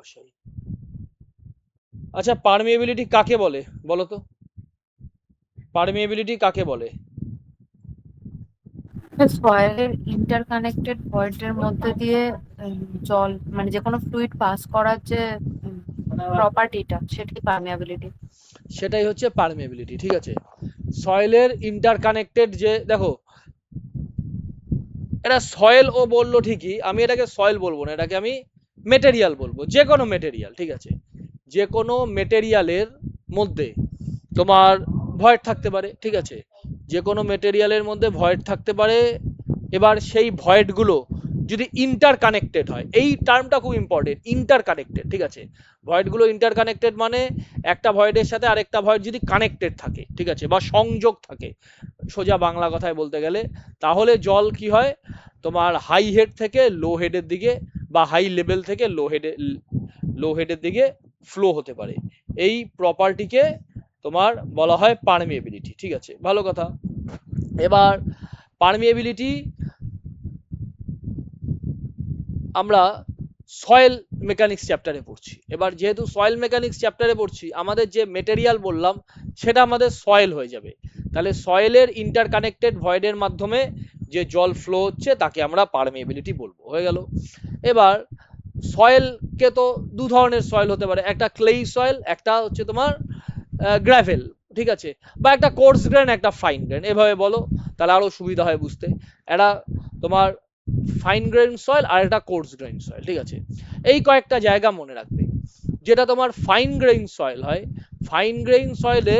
বসাই। আচ্ছা, পারমিএবিলিটি কাকে বলে বলো তো? পারমিএবিলিটি কাকে বলে? সয়েলের ইন্টারকানেক্টেড ভয়েডের মধ্যে দিয়ে জল মানে যে কোনো ফ্লুইড পাস করার যে প্রপার্টিটা, সেটাই পার্মিয়াবিলিটি। সেটাই হচ্ছে পারমিএবিলিটি, ঠিক আছে। সয়েলের ইন্টারকানেক্টেড যে দেখো, এটা সয়েল ও বললো ঠিকই, আমি এটাকে সয়েল বলবো না, এটাকে আমি মেটেরিয়াল বলবো। যে কোনো মেটেরিয়াল, ঠিক আছে, যে কোনো মেটেরিয়ালের মধ্যে তোমার ভয়েড থাকতে পারে, ঠিক আছে, যে কোনো মেটেরিয়ালের মধ্যে ভয়েড থাকতে পারে। এবার সেই ভয়েডগুলো যদি ইন্টার কানেক্টেড হয়, এই টার্মটা খুব ইম্পর্টেন্ট, ইন্টার কানেক্টেড, ঠিক আছে। ভয়েডগুলো ইন্টার কানেক্টেড মানে একটা ভয়েডের সাথে আরেকটা ভয়েড যদি কানেক্টেড থাকে, ঠিক আছে, বা সংযোগ থাকে, সোজা বাংলা কথায় বলতে গেলে, তাহলে জল কি হয়, তোমার হাই হেড থেকে লো হেডের দিকে বা হাই লেভেল থেকে লো হেডের দিকে ফ্লো হতে পারে। এই প্রপার্টিকে তোমার বলা হয় পারমিএবিলিটি, ঠিক আছে, ভালো কথা। এবার পারমিএবিলিটি আমরা সয়েল মেকানিক্স চ্যাপ্টারে পড়ছি। এবার যেহেতু সয়েল মেকানিক্স চ্যাপ্টারে পড়ছি, আমাদের যে মেটেরিয়াল বললাম সেটা আমাদের সয়েল হয়ে যাবে। তাহলে সয়েলের ইন্টারকানেক্টেড ভয়েডের মাধ্যমে যে জল ফ্লো হচ্ছে তাকে আমরা পারমিএবিলিটি বলবো, হয়ে গেল। এবার সয়েলকে তো দু ধরনের সয়েল হতে পারে, একটা ক্লেই সয়েল, একটা হচ্ছে তোমার গ্র্যাভেল, ঠিক আছে, বা একটা কোর্স গ্রেন, একটা ফাইন গ্রেন, এভাবে বলো তাহলে আরো সুবিধা হয় বুঝতে। একটা তোমার ফাইন গ্রেন সয়েল আর একটা কোর্স গ্রেন সয়েল, ঠিক আছে। এই কয়েকটা জায়গা মনে রাখবে। যেটা তোমার ফাইন গ্রেইন সয়েল হয়, ফাইন গ্রেইন সয়েলে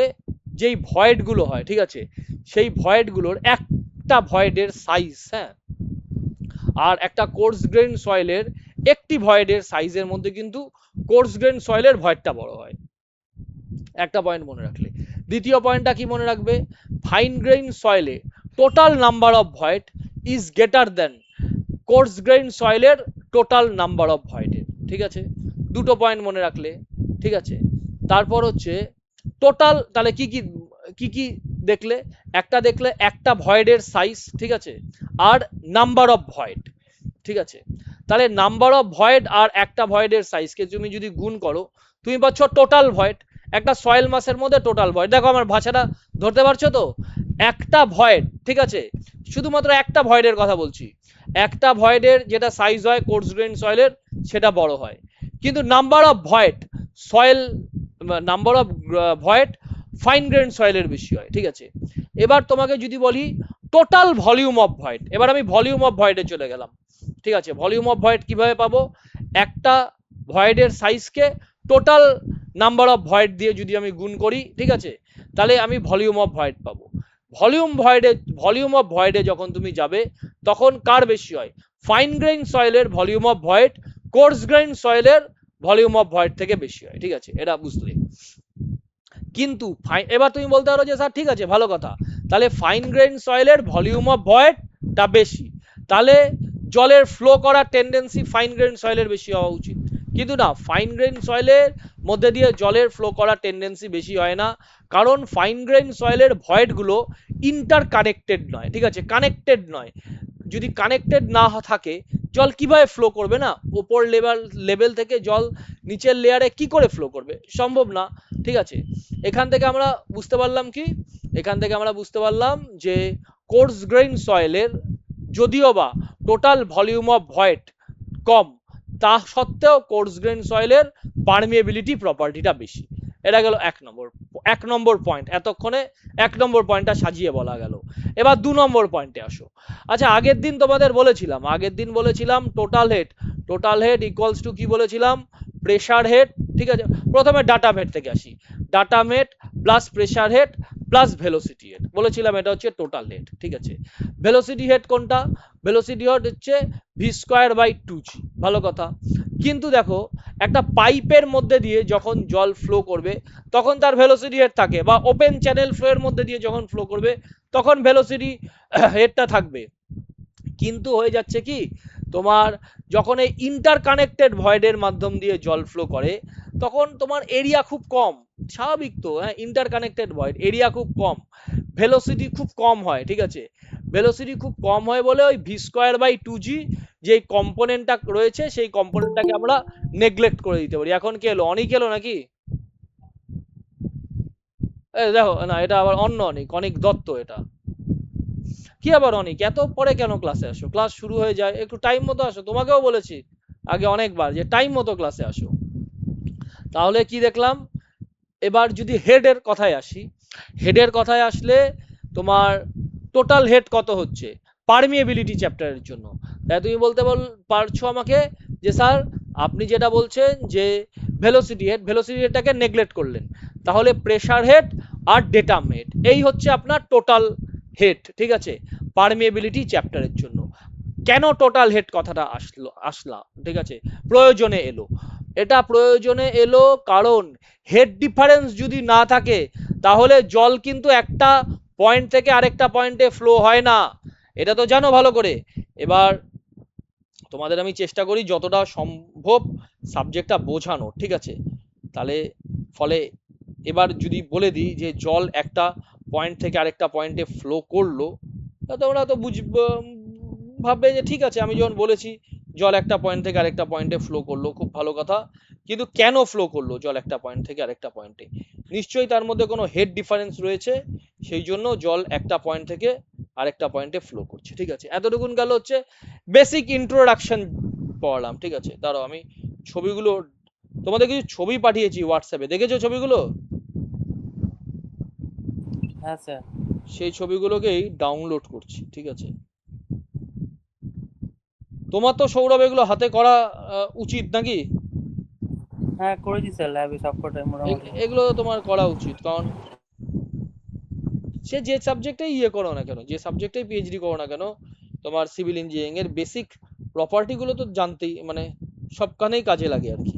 যেই ভয়েড গুলো হয়, ঠিক আছে, সেই ভয়েড গুলোর একটা ভয়েডের সাইজ, হ্যাঁ, আর একটা কোর্স গ্রেন সয়েলের একটি ভয়েডের সাইজের মধ্যে কিন্তু কোর্স গ্রেন সয়েলের ভয়েডটা বড় হয়। একটা পয়েন্ট মনে রাখলে। দ্বিতীয় পয়েন্টটা কি মনে রাখবে, ফাইন গ্রেইন সয়েলে total number of void is greater than coarse grain সয়েলের টোটাল নাম্বার অফ ভয়েডের, ঠিক আছে, দুটো পয়েন্ট মনে রাখলে, ঠিক আছে। তারপর হচ্ছে টোটাল, তাহলে কি কি কি কি দেখলে, একটা দেখলে একটা ভয়েডের সাইজ, ঠিক আছে, আর নাম্বার অফ ভয়েড, ঠিক আছে। তাহলে নাম্বার অফ ভয়েড আর একটা ভয়েডের সাইজকে তুমি যদি গুণ করো, তুমি পাচ্ছ টোটাল ভয়েড। একটা সয়েল মাসের মধ্যে টোটাল ভয়েড, দেখো আমার ভাষাটা ধরতে পারছো তো, একটা ভয়েড, ঠিক আছে, শুধুমাত্র একটা ভয়েডের কথা বলছি, একটা ভয়েডের যেটা সাইজ হয় কোর্স গ্রেন সয়েলের সেটা বড় হয়, কিন্তু number of void soil, number of void fine grain সয়েলের বেশি হয়, ঠিক আছে। এবার তোমাকে যদি বলি টোটাল ভলিউম অফ ভয়েড, এবার আমি ভলিউম অফ ভয়েডে চলে গেলাম, ঠিক আছে। ভলিউম অফ ভয়েড কিভাবে পাবো, একটা ভয়েডের সাইজকে টোটাল নাম্বার অফ ভয়েড দিয়ে যদি আমি গুণ করি, ঠিক আছে, তাহলে আমি ভলিউম অফ ভয়েড পাবো। ভলিউম অফ ভয়েডে যখন তুমি যাবে তখন কার বেশি হয়, ফাইন গ্রেইন সয়েলের volume of void coarse grain সয়েলের ভলিউম অফ ভয়েড থেকে বেশি হয়, ঠিক আছে, এটা বুঝলে। কিন্তু এবার তুমি বলতে পারো যে স্যার ঠিক আছে ভালো কথা, তাহলে ফাইন গ্রেইন সয়েলের ভলিউম অফ ভয়েডটা বেশি, তাহলে জলের ফ্লো করার টেন্ডেন্সি ফাইন গ্রেইন সয়েলের বেশি হওয়া উচিত। কিন্তু না, ফাইন গ্রেইন সয়েলের মধ্যে দিয়ে জলের ফ্লো করার টেন্ডেন্সি বেশি হয় না, কারণ ফাইন গ্রেইন সয়েলের ভয়েডগুলো ইন্টার কানেক্টেড নয়, ঠিক আছে, কানেক্টেড নয়। যদি কানেক্টেড না থাকে জল কিভাবে ফ্লো করবে, না উপর লেভেল থেকে জল নিচের লেয়ারে কি করে ফ্লো করবে, সম্ভব না, ঠিক আছে। এখান থেকে আমরা বুঝতে পারলাম কি, এখান থেকে আমরা বুঝতে পারলাম যে কোর্স গ্রেইন সয়েলের যদিও বা টোটাল ভলিউম অফ ভয়েড কম, তা সত্ত্বেও কোর্স গ্রেইন সয়েলের পারমিএবিলিটি প্রপার্টিটা বেশি। এটা গেল এক নম্বর পয়েন্ট, এতক্ষণে এক নম্বর পয়েন্টটা সাজিয়ে বলা গেল। এবার দু নম্বর পয়েন্টে আসো। আচ্ছা, আগের দিন বলেছিলাম টোটাল হেড ইকুয়ালস টু কি বলেছিলাম, প্রেসার হেড, ঠিক আছে। প্রথমে ডাটা হেড থেকে আসি, data had plus pressure head plus velocity head বলেছিলাম, এটা হচ্ছে টোটাল হেড, ঠিক আছে। ভেলোসিটি হেড কোনটা, ভেলোসিটি হেড হচ্ছে ভি স্কোয়ার বাই 2g, ভালো কথা। কিন্তু দেখো, একটা পাইপের মধ্যে দিয়ে যখন জল ফ্লো করবে তখন তার ভেলোসিটি হেড থাকে, বা ওপেন চ্যানেল ফ্লো এর মধ্যে দিয়ে যখন ফ্লো করবে তখন ভেলোসিটি হেডটা থাকবে। কিন্তু হয়ে যাচ্ছে কি, তোমার যখন এই ইন্টারকানেক্টেড ভয়েডের মাধ্যম দিয়ে জল ফ্লো করে তখন তোমার এরিয়া খুব কম, স্বাভাবিক তো, হ্যাঁ, ইন্টারকানেক্টেড ভয়েড এরিয়া খুব কম, ভেলোসিটি খুব কম হয়, ঠিক আছে। ভেলোসিটি খুব কম হয় বলে ওই ভি স্কোয়ার বাই টু জি যে কম্পোনেন্টটা রয়েছে সেই কম্পোনেন্টটাকে আমরা নেগলেক্ট করে দিতে পারি। এখন কে এলো? অনিক এলো নাকি? দেখো না, এটা আবার অন্য অনিক, অনিক দত্ত এটা। কি আবার অনিক, এত পরে কেন ক্লাসে আসো? ক্লাস শুরু হয়ে যায়, একটু টাইম মতো আসো। তোমাকেও বলেছি আগে অনেকবার যে টাইম মতো ক্লাসে আসো। তাহলে কি দেখলাম? এবার যদি হেডের কথায় আসি, হেডের কথায় আসলে তোমার টোটাল হেড কত হচ্ছে পারমিয়েবিলিটি চ্যাপ্টারের জন্য? তাই তুমি বলতে পারছো আমাকে যে স্যার আপনি যেটা বলছেন যে ভেলোসিটি হেড, ভেলোসিটি হেডটাকে নেগলেক্ট করলেন, তাহলে প্রেসার হেড আর ডেটাম হেড এই হচ্ছে আপনার টোটাল হেড, ঠিক আছে, পারমিয়েবিলিটি চ্যাপ্টারের জন্য। কেন টোটাল হেড কথাটা আসলা, ঠিক আছে, প্রয়োজনে এলো? এটা প্রয়োজনে এলো কারণ হেড ডিফারেন্স যদি না থাকে তাহলে জল কিন্তু একটা পয়েন্ট থেকে আরেকটা পয়েন্টে ফ্লো হয় না, এটা তো জানো ভালো করে। এবার তোমাদের আমি চেষ্টা করি যতটা সম্ভব সাবজেক্টটা বোঝানো, ঠিক আছে? তাহলে ফলে এবার যদি বলে দিই যে জল একটা পয়েন্ট থেকে আরেকটা পয়েন্টে ফ্লো করলো, তা তোমরা তো ভাববে যে ঠিক আছে, আমি যখন বলেছি জল একটা পয়েন্ট থেকে আরেকটা পয়েন্টে ফ্লো করলো, খুব ভালো কথা, কিন্তু কেন ফ্লো করলো জল একটা পয়েন্ট থেকে আরেকটা পয়েন্টে? নিশ্চয়ই তার মধ্যে কোনো হেড ডিফারেন্স রয়েছে, সেই জন্য জল একটা পয়েন্ট থেকে আরেকটা পয়েন্টে ফ্লো করছে, ঠিক আছে। এতটুকুন গেল হচ্ছে বেসিক ইন্ট্রোডাকশন পড়লাম, ঠিক আছে। দাঁড়াও আমি ছবিগুলো, তোমাদের কিছু ছবি পাঠিয়েছি হোয়াটসঅ্যাপে, দেখেছো ছবিগুলো? হ্যাঁ স্যার। সেই ছবিগুলোকেই ডাউনলোড করছি, ঠিক আছে। তোমার তো সৌরভ এগুলো হাতে করা উচিত নাকি? হ্যাঁ করেছি স্যার, ল্যাবে সবকটাই মোটামুটি। এগুলো তোমার করা উচিত, কারণ সে যে সাবজেক্টেই ইয়ে করো না কেন, যে সাবজেক্টেই পিএইচডি করো না কেন, তোমার সিভিল ইঞ্জিনিয়ারিং এর বেসিক প্রপার্টি গুলো তো জানতেই, মানে সবখানেই কাজে লাগে আর কি।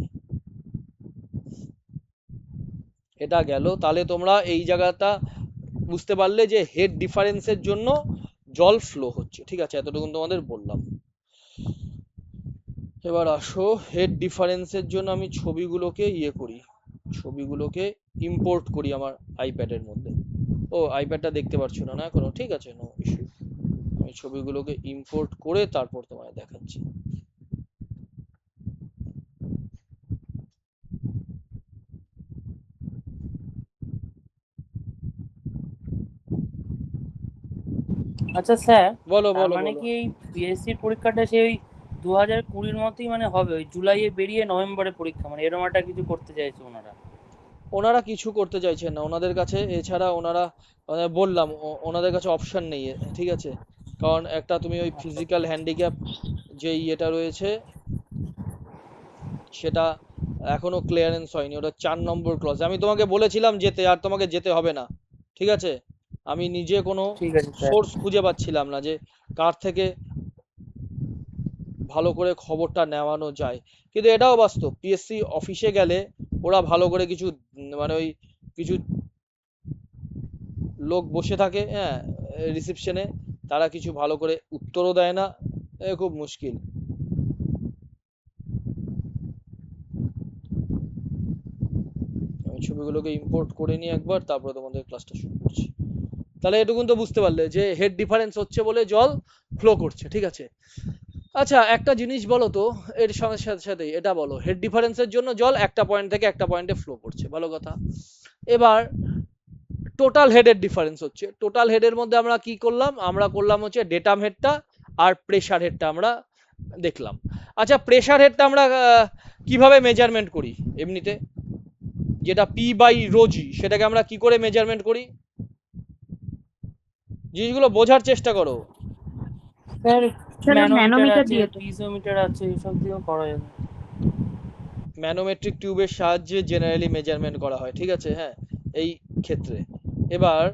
এটা গেল। তাহলে তোমরা এই জায়গাটা বুঝতে পারলে যে হেড ডিফারেন্সের জন্য জল ফ্লো হচ্ছে, ঠিক আছে, এতটুকু তোমাদের বললাম। এবার আসো হেড ডিফারেন্সের জন্য আমি ছবিগুলোকে ইয়ে করি, ছবিগুলোকে ইম্পোর্ট করি আমার আইপ্যাডের মধ্যে। ও আইপ্যাডটা দেখতে পাচ্ছ না, না এখনো, ঠিক আছে, নো ইস্যু। আমি ছবিগুলোকে ইম্পোর্ট করে তারপর তোমায় দেখাচ্ছি। আচ্ছা স্যার, বলো তার বলো মানে বলো। কি এই পিএসসির পরীক্ষাটা সেই 2020 মতোই মানে হবে, ওই জুলাইয়ে বেরিয়ে নভেম্বরে পরীক্ষা, মানে এরকম একটা কিছু করতে চাইছে ওনারা? ওনারা কিছু করতে চাইছেন না, ওনাদের কাছে এছাড়া ওনারা, মানে বললাম ওনাদের কাছে অপশন নেই, ঠিক আছে। কারণ একটা তুমি ওই ফিজিক্যাল হ্যান্ডিক্যাপ যে ইয়েটা রয়েছে সেটা এখনো ক্লিয়ারেন্স হয়নি, ওটা 4 নম্বর ক্লজ। আমি তোমাকে বলেছিলাম যেতে, আর তোমাকে যেতে হবে না, ঠিক আছে। আমি নিজে কোনো ঠিক আছে স্যার। সোর্স খুঁজে পাচ্ছিলাম না যে কার থেকে ভালো করে খবরটা নেওয়ানো যায়। কিন্তু এটাও বাস্তব, পিএসসি অফিসে গেলে ওরা ভালো করে কিছু মানে ওই কিছু লোক বসে থাকে, হ্যাঁ, রিসেপশনে, তারা কিছু ভালো করে উত্তরও দেয় না, খুব মুশকিল। আমি ছবিগুলোকে ইম্পোর্ট করে নিয়ে একবার তারপরে তোমাদের ক্লাসটা শুরু করছি। তাহলে এটুকুন তো বুঝতে পারলে যে হেড ডিফারেন্স হচ্ছে বলে জল ফ্লো করছে, ঠিক আছে। আচ্ছা একটা জিনিস বলো তো, এর সঙ্গে সাথে সাথে এটা বলো, হেড ডিফারেন্সের জন্য জল একটা পয়েন্ট থেকে একটা পয়েন্টে ফ্লো করছে, ভালো কথা। এবার টোটাল হেডের ডিফারেন্স হচ্ছে, টোটাল হেডের মধ্যে আমরা কি করলাম? আমরা করলাম হচ্ছে ডেটাম হেডটা আর প্রেসার হেডটা আমরা দেখলাম। আচ্ছা প্রেসার হেডটা আমরা কিভাবে মেজারমেন্ট করি এমনিতে? যেটা পি বাই রোজি, সেটাকে আমরা কি করে মেজারমেন্ট করি? জিনিসগুলো বোঝার চেষ্টা করো। স্যার স্যার ম্যানোমিটার ম্যানোমিটার আছে, দিয়ে তো। পিজোমিটার আছে, এসব দিয়েও করা যাবে। ম্যানোমেট্রিক টিউবের সাহায্যে জেনারেলি মেজারমেন্ট করা হয়, ঠিক আছে, হ্যাঁ, এই ক্ষেত্রে। এবার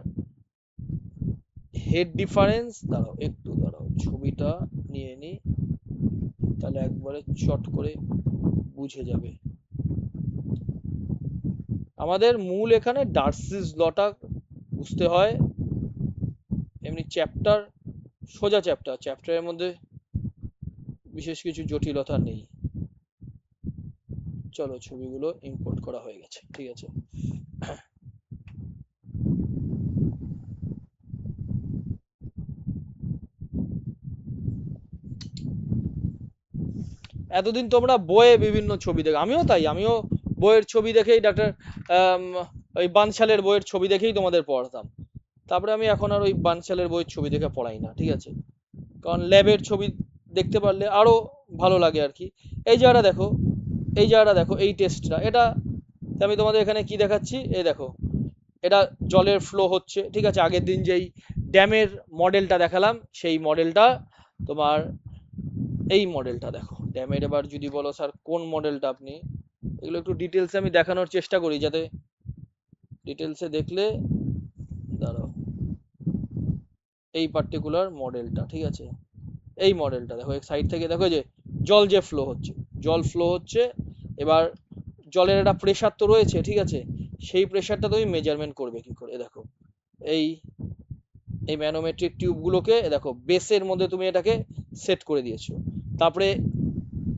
হেড ডিফারেন্স, দাঁড়াও একটু দাঁড়াও, ছবিটা নিয়ে নি, তাহলে একবারে চট করে বুঝে যাবে। আমাদের মূল এখানে ডার্সিস লটা বুঝতে হয়, এমনি চ্যাপ্টার সোজা চ্যাপ্টার, চ্যাপ্টারের মধ্যে বিশেষ কিছু জটিলতা নেই। চলো ছবিগুলো ইম্পোর্ট করা হয়ে গেছে, ঠিক আছে। এতদিন তোমরা বইয়ে বিভিন্ন ছবি দেখো, আমিও তাই, আমিও বইয়ের ছবি দেখেই ডাক্তার ওই বানশালের বইয়ের ছবি দেখেই তোমাদের পড়াতাম। তারপরে আমি এখন আর ওই বানশালের বইয়ের ছবি দেখে পড়াই না, ঠিক আছে, কারণ ল্যাবের ছবি দেখতে পারলে আরো ভালো লাগে আর কি। এই জায়গাটা দেখো, এই জায়গাটা দেখো, এই টেস্টটা, এটা আমি তোমাদের এখানে কি দেখাচ্ছি, এই দেখো, এটা জলের ফ্লো হচ্ছে, ঠিক আছে। আগের দিন যেই ড্যামের মডেলটা দেখালাম সেই মডেলটা তোমার, এই মডেলটা দেখো ড্যামের। এবার যদি বলো স্যার কোন মডেলটা, আপনি এগুলো একটু ডিটেলসে আমি দেখানোর চেষ্টা করি, যাতে ডিটেলসে দেখলে, দাঁড়াও, এই পার্টিকুলার মডেলটা, ঠিক আছে, এই মডেলটা দেখো, এক সাইড থেকে দেখো যে জল যে ফ্লো হচ্ছে, জল ফ্লো হচ্ছে। এবার জলের একটা প্রেশার তো রয়েছে, ঠিক আছে, সেই প্রেশারটা তুমি মেজারমেন্ট করবে কি করে, দেখো এই এই ম্যানোমেট্রিক টিউবগুলোকে দেখো বেসের মধ্যে তুমি এটাকে সেট করে দিয়েছো। তারপরে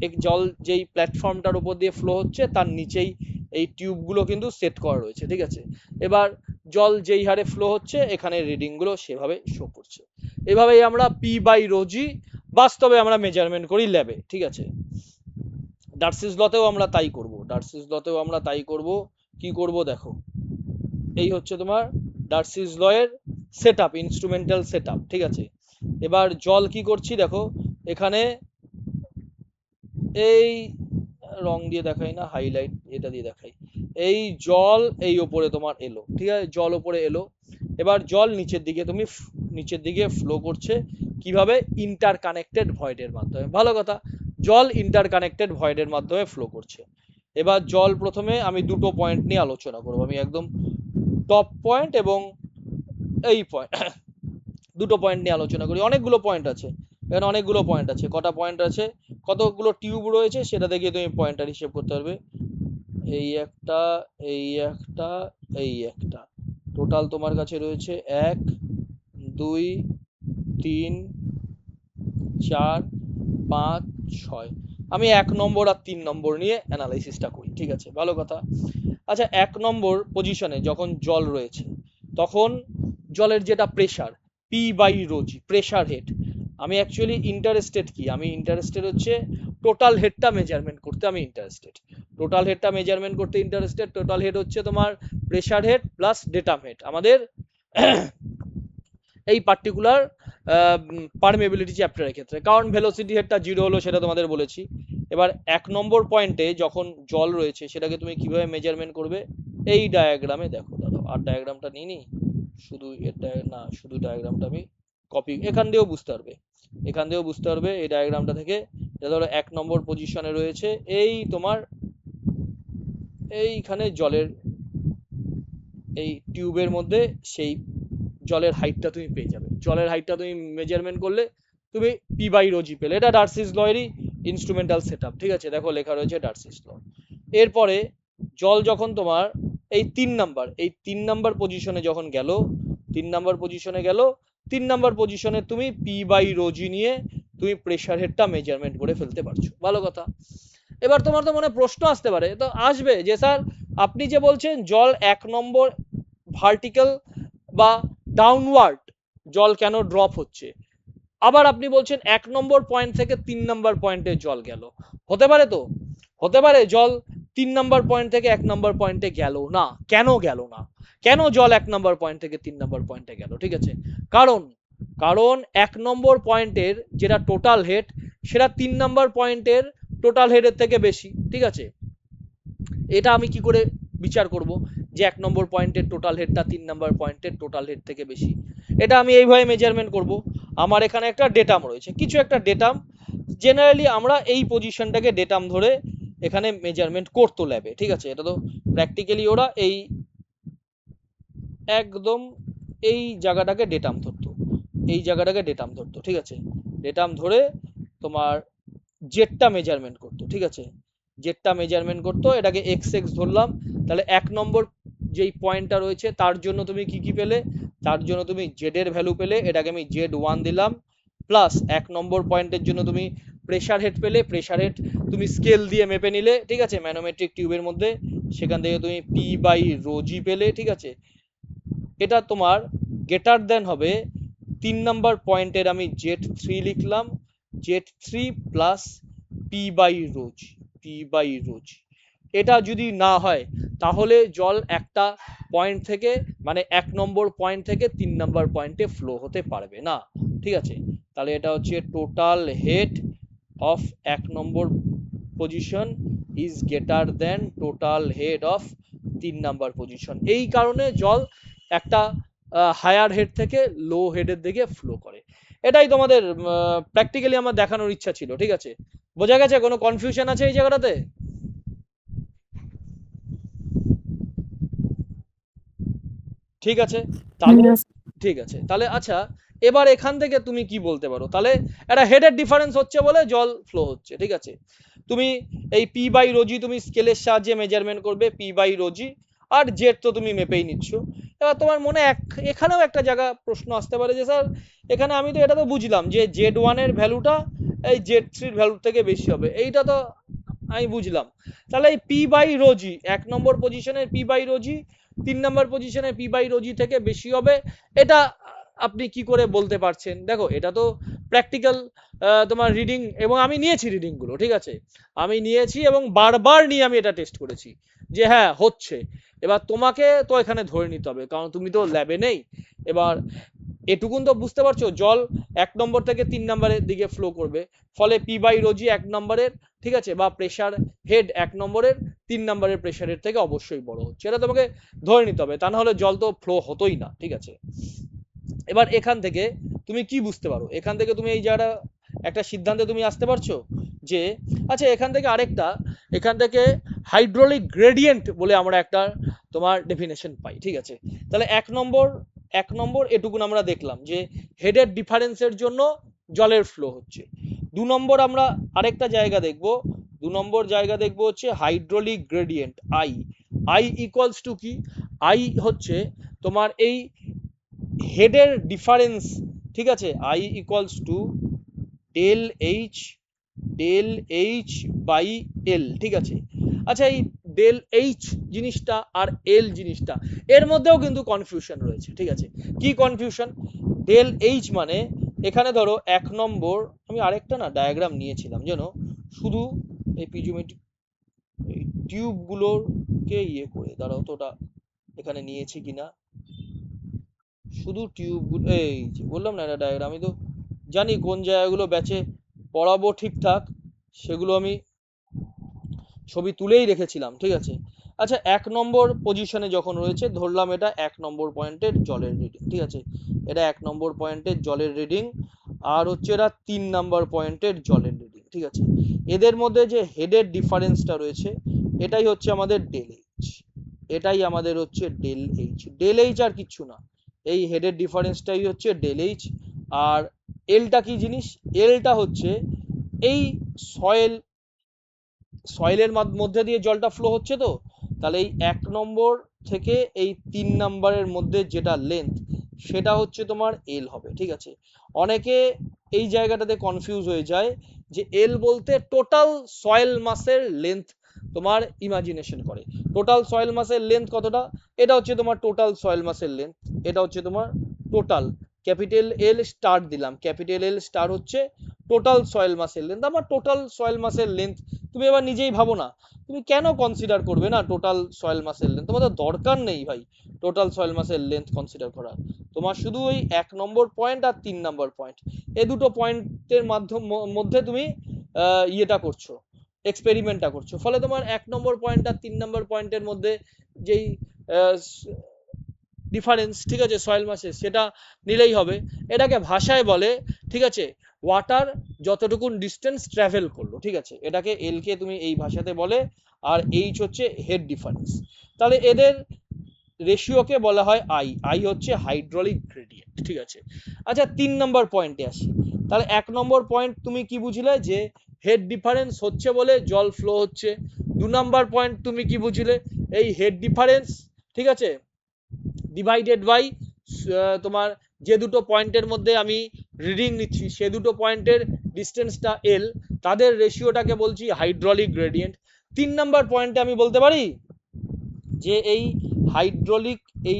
এক জল যেই প্ল্যাটফর্মটার উপর দিয়ে ফ্লো হচ্ছে তার নিচেই এই টিউবগুলো কিন্তু সেট করা রয়েছে, ঠিক আছে। এবার জল যেই হারে ফ্লো হচ্ছে এখানে রিডিংগুলো সেভাবে শো করছে। এভাবেই আমরা পি বাই রোজি বাস্তবে আমরা মেজারমেন্ট করি ল্যাবে, ঠিক আছে। ডার্সিস লতেও আমরা তাই করব, ডার্সিস লতেও আমরা তাই করব। কি করব দেখো, এই হচ্ছে তোমার ডার্সিস লয়ের সেটআপ, ইনস্ট্রুমেন্টাল সেটআপ, ঠিক আছে। এবার জল কি করছি দেখো, এখানে এই রং দিয়ে দেখাই না, হাইলাইট এটা দিয়ে দেখাই, এই জল এই ওপরে তোমার এলো, ঠিক আছে, জল ওপরে এলো। এবার জল নিচের দিকে তুমি নিচের দিকে ফ্লো করছে কিভাবে, ইন্টার কানেক্টেড ভয়েডের মাধ্যমে। ভালো কথা, জল ইন্টার কানেক্টেড ভয়েডের মাধ্যমে ফ্লো করছে। এবার জল প্রথমে আমি দুটো পয়েন্ট নিয়ে আলোচনা করবো, আমি একদম টপ পয়েন্ট এবং এই পয়েন্ট, দুটো পয়েন্ট নিয়ে আলোচনা করি। অনেকগুলো পয়েন্ট আছে এখানে, অনেকগুলো পয়েন্ট আছে, কটা পয়েন্ট আছে, কতগুলো টিউব রয়েছে সেটা দেখে তুমি পয়েন্টার হিসেব করতে পারবে। এই একটা, এই একটা, এই একটা, টোটাল তোমার কাছে রয়েছে 1 2 3 4 5 6। আমি 1 নম্বর আর 3 নম্বর নিয়ে অ্যানালাইসিসটা করি, ঠিক আছে, ভালো কথা। আচ্ছা, 1 নম্বর পজিশনে যখন জল রয়েছে তখন জলের যেটা pressure, P by rho g, pressure head. আমি অ্যাকচুয়ালি ইন্টারেস্টেড কি, আমি ইন্টারেস্টেড হচ্ছে টোটাল হেডটা মেজারমেন্ট করতে, আমি ইন্টারেস্টেড টোটাল হেডটা মেজারমেন্ট করতে ইন্টারেস্টেড। টোটাল হেড হচ্ছে তোমার pressure head plus datum head আমাদের এই পার্টিকুলার পারমেবিলিটি চ্যাপ্টারের ক্ষেত্রে, কারণ ভেলোসিটি হেডটা 0 হলো সেটা তোমাদের বলেছি। এবার 1 নম্বর পয়েন্টে যখন জল রয়েছে সেটাকে তুমি কিভাবে মেজারমেন্ট করবে, এই ডায়াগ্রামে দেখো, দাঁড়াও আর ডায়াগ্রামটা নিই নি, শুধু এটা না, শুধু ডায়াগ্রামটা আমি কপি, এখান দিয়েও বুঝতে পারবে, এখান দিয়েও বুঝতে পারবে এই ডায়াগ্রামটা থেকে। এটা ধরো 1 নম্বর পজিশনে রয়েছে, এই তোমার এইখানে জলের এই টিউবের মধ্যে সেই জলের হাইটটা তুমি পেয়ে যাবে, জলের হাইটটা তুমি মেজারমেন্ট করলে তুমি পি বাই রোজি পেলে। এটা ডার্সিস লয়েরই ইনস্ট্রুমেন্টাল সেটআপ, ঠিক আছে, দেখো লেখা রয়েছে ডার্সিস ল। এরপরে জল যখন তোমার এই 3 নাম্বার পজিশনে যখন গেল, 3 নাম্বার পজিশনে গেল, 3 নাম্বার পজিশনে তুমি পি বাই রোজি নিয়ে তুমি প্রেসার হেডটা মেজারমেন্ট করে ফেলতে পারছো, ভালো কথা। এবার তোমার তো মনে প্রশ্ন আসতে পারে, তো আসবে যে স্যার আপনি যে বলছেন জল 1 নম্বর ভার্টিক্যাল বা ডাউনওয়ার্ড জল কেন ড্রপ হচ্ছে, আবার আপনি বলছেন 1 নম্বর পয়েন্ট থেকে 3 নম্বর পয়েন্টে জল গেল, হতে পারে তো, হতে পারে জল 3 নম্বর পয়েন্ট থেকে 1 নম্বর পয়েন্টে গেল না, কেন গেল না, কেন জল 1 নম্বর পয়েন্ট থেকে 3 নম্বর পয়েন্টে গেল, ঠিক আছে, কারণ কারণ 1 নম্বর পয়েন্টের যেটা টোটাল হেড সেটা 3 নম্বর পয়েন্টের টোটাল হেডের থেকে বেশি, ঠিক আছে। এটা আমি কি করে বিচার করব যে 1 নম্বর পয়েন্টের টোটাল হেডটা 3 নম্বর পয়েন্টের টোটাল হেড থেকে বেশি, এটা আমি এইভাবে মেজারমেন্ট করব। আমার এখানে একটা ডেটাম রয়েছে, কিছু একটা ডেটাম, জেনারেলি আমরা এই পজিশনটাকে ডেটাম ধরে এখানে মেজারমেন্ট করতো ল্যাবে, ঠিক আছে। এটা তো প্র্যাকটিক্যালি ওরা এই একদম এই জায়গাটাকে ডেটাম ধরতো, এই জায়গাটাকে ডেটাম ধরতো, ঠিক আছে, ডেটাম ধরে তোমার জেডটা মেজারমেন্ট করতো, ঠিক আছে, জেডটা মেজারমেন্ট করতো, এটাকে এক্স এক্স ধরলাম। তাহলে 1 নম্বর যেই পয়েন্টটা রয়েছে তার জন্য তুমি কি কি পেলে, তার জন্য তুমি জেড এর ভ্যালু পেলে, এটাকে আমি জেড 1 দিলাম, প্লাস 1 নম্বর পয়েন্টের জন্য তুমি প্রেসার হেড পেলে, প্রেসার হেড তুমি স্কেল দিয়ে মেপে নিলে, ঠিক আছে, ম্যানোমেট্রিক টিউবের মধ্যে, সেখান থেকে তুমি পি বাই রোজি পেলে, ঠিক আছে। এটা তোমার গ্রেটার দেন হবে 3 নাম্বার পয়েন্টের আমি জেড 3 লিখলাম, জেড 3 প্লাস P/ρg এটা যদি না হয় তাহলে জল একটা পয়েন্ট থেকে মানে 1 নম্বর পয়েন্ট থেকে 3 নম্বর পয়েন্টে ফ্লো হতে পারবে না, ঠিক আছে। তাহলে এটা হচ্ছে total head of 1 number position is greater then total head of 3 number position. এই কারণে জল একটা হায়ার হেড থেকে লো হেডের দিকে ফ্লো করে। এটাই তোমাদের প্র্যাকটিক্যালি আমার দেখানোর ইচ্ছা ছিল, ঠিক আছে। বোঝা গেছে? কোনো কনফিউশন আছে এই জায়গাটাতে? ঠিক আছে, তাহলে ঠিক আছে, তাহলে আচ্ছা এবার এখান থেকে তুমি কি বলতে পারো, তাহলে একটা হেডের ডিফারেন্স হচ্ছে বলে জল ফ্লো হচ্ছে, ঠিক আছে। তুমি এই P/ρg তুমি স্কেলের সাহায্যে মেজারমেন্ট করবে, P/ρg, আর জেড তো তুমি মেপেই নিচ্ছ। এবার তোমার মনে এখানেও একটা জায়গা প্রশ্ন আসতে পারে যে স্যার এখানে আমি তো এটা তো বুঝলাম যে Z1 এর ভ্যালুটা এই Z3 এর ভ্যালুর থেকে বেশি হবে, এইটা তো আমি বুঝলাম। তাহলে এই P/ρg 1 নম্বর পজিশনের P/ρg 3 নম্বর পজিশনের P/ρg থেকে বেশি হবে, এটা আপনি কি করে বলতে পারছেন? দেখো এটা তো প্র্যাকটিক্যাল তোমার রিডিং, এবং আমি নিয়েছি রিডিং গুলো, ঠিক আছে, আমি নিয়েছি এবং বারবার নিয়ে আমি এটা টেস্ট করেছি যে হ্যাঁ হচ্ছে। এবার তোমাকে তো এখানে ধরে নিতে হবে, কারণ তুমি তো ল্যাবে নেই। এবার এটুকুন তো বুঝতে পারছো, জল 1 নম্বর থেকে 3 নম্বরের দিকে ফ্লো করবে, ফলে P/ρg 1 নম্বরের, ঠিক আছে, বা প্রেসার হেড 1 নম্বরের 3 নম্বরের প্রেসারের থেকে অবশ্যই বড় হচ্ছে, এটা তোমাকে ধরে নিতে হবে, তা না হলে জল তো ফ্লো হতোই না, ঠিক আছে। এবার এখান থেকে তুমি কি বুঝতে পারো, এখান থেকে তুমি এই জায়গাটা একটা সিদ্ধান্তে তুমি আসতে পারছো যে আচ্ছা এখান থেকে আরেকটা, এখান থেকে হাইড্রোলিক গ্রেডিয়েন্ট বলে আমরা একটা তোমার ডেফিনেশন পাই, ঠিক আছে। তাহলে 1 নম্বর এটুকুন আমরা দেখলাম যে হেডের ডিফারেন্সের জন্য জলের ফ্লো হচ্ছে। 2 নম্বর আমরা আরেকটা জায়গা দেখব, 2 নম্বর জায়গা দেখব হচ্ছে hydraulic gradient I equals to কি, আই হচ্ছে তোমার এই হেডের ডিফারেন্স, ঠিক আছে, I equals to del H by L, ঠিক আছে। আচ্ছা এই ডেল এইচ জিনিসটা আর এল জিনিসটা এর মধ্যেও কিন্তু কনফিউশন রয়েছে, ঠিক আছে। কি কনফিউশন? ডেল এইচ মানে এখানে ধরো 1 নম্বর, আমি আরেকটা না ডায়াগ্রাম নিয়েছিলাম যেন, শুধু এই পিজিওমেট্রিক টিউব গুলোকে ইয়ে করে দাঁড়াও তো, ওটা এখানে নিয়েছি কিনা, শুধু টিউব, এই যে বললাম না এটা ডায়াগ্রাম, আমি তো জানি কোন জায়গাগুলো ব্যাচে পড়াবো ঠিকঠাক, সেগুলো আমি ছবি তুলেই রেখেছিলাম, ঠিক আছে। আচ্ছা 1 নম্বর পজিশনে যখন রয়েছে, ধরলাম এটা 1 নম্বর পয়েন্টের জলের রিডিং, ঠিক আছে, এটা 1 নম্বর পয়েন্টের জলের রিডিং, আর হচ্ছে এটা 3 নম্বর পয়েন্টের জলের রিডিং, ঠিক আছে। এদের মধ্যে যে হেডের ডিফারেন্সটা রয়েছে এটাই হচ্ছে আমাদের ডেল এইচ, এটাই আমাদের হচ্ছে ডেল এইচ আর কিচ্ছু না, এই হেডের ডিফারেন্সটাই হচ্ছে ডেল এইচ। আর এলটা কি জিনিস? এলটা হচ্ছে এই সয়েলের মধ্যে দিয়ে জলটা ফ্লো হচ্ছে, তো তাহলে এই 1 নম্বর থেকে এই 3 নম্বরের মধ্যে যেটা লেন্থ সেটা হচ্ছে তোমার এল হবে, ঠিক আছে। অনেকে এই জায়গাটাতে কনফিউজ হয়ে যায় যে এল বলতে টোটাল সয়েল মাসের লেন্থ তোমার ইমাজিনেশন করে। টোটাল সয়েল মাসের লেন্থ কতটা? এটা হচ্ছে তোমার টোটাল সয়েল মাসের লেন্থ, এটা হচ্ছে তোমার টোটাল, ক্যাপিটাল এল স্টার দিলাম, ক্যাপিটাল এল স্টার হচ্ছে টোটাল সয়েল মাসের লেন্থ। আমার টোটাল সয়েল মাসের লেন্থ তুমি এবার নিজেই ভাবো না, তুমি কেন কনসিডার করবে না টোটাল সয়েল মাসের লেন্থ? তোমাদের দরকার নেই ভাই টোটাল সয়েল মাসের লেন্থ কনসিডার করার, তোমার শুধু ওই 1 নম্বর পয়েন্ট আর 3 নম্বর পয়েন্ট, এই দুটো পয়েন্টের মধ্যে তুমি ইয়েটা করছো, এক্সপেরিমেন্টটা করছো, ফলে তোমার 1 নম্বর পয়েন্ট আর 3 নম্বর পয়েন্টের মধ্যে যেই ডিফারেন্স, ঠিক আছে, সয়েল মাসে, সেটা নিলেই হবে। এটাকে ভাষায় বলে, ঠিক আছে, ওয়াটার যতটুকুন ডিস্টেন্স ট্রাভেল করলো, ঠিক আছে, এটাকে এল কে তুমি এই ভাষাতে বলে, আর এইচ হচ্ছে হেড ডিফারেন্স। তাহলে এদের রেশিওকে বলা হয় আই হচ্ছে হাইড্রোলিক গ্রেডিয়েন্ট, ঠিক আছে। আচ্ছা 3 নম্বর পয়েন্টে আসি, তাহলে 1 নম্বর পয়েন্ট তুমি কি বুঝলে যে হেড ডিফারেন্স হচ্ছে বলে জল ফ্লো হচ্ছে। 2 নম্বর পয়েন্ট তুমি কি বুঝলে, এই হেড ডিফারেন্স, ঠিক আছে, ডিভাইডেড বাই তোমার যে দুটো পয়েন্টের মধ্যে আমি রিডিং নিচ্ছি সে দুটো পয়েন্টের ডিস্টেন্সটা এল, তাদের রেশিওটাকে বলছি হাইড্রোলিক গ্রেডিয়েন্ট। 3 নাম্বার পয়েন্টে আমি বলতে পারি যে এই হাইড্রোলিক এই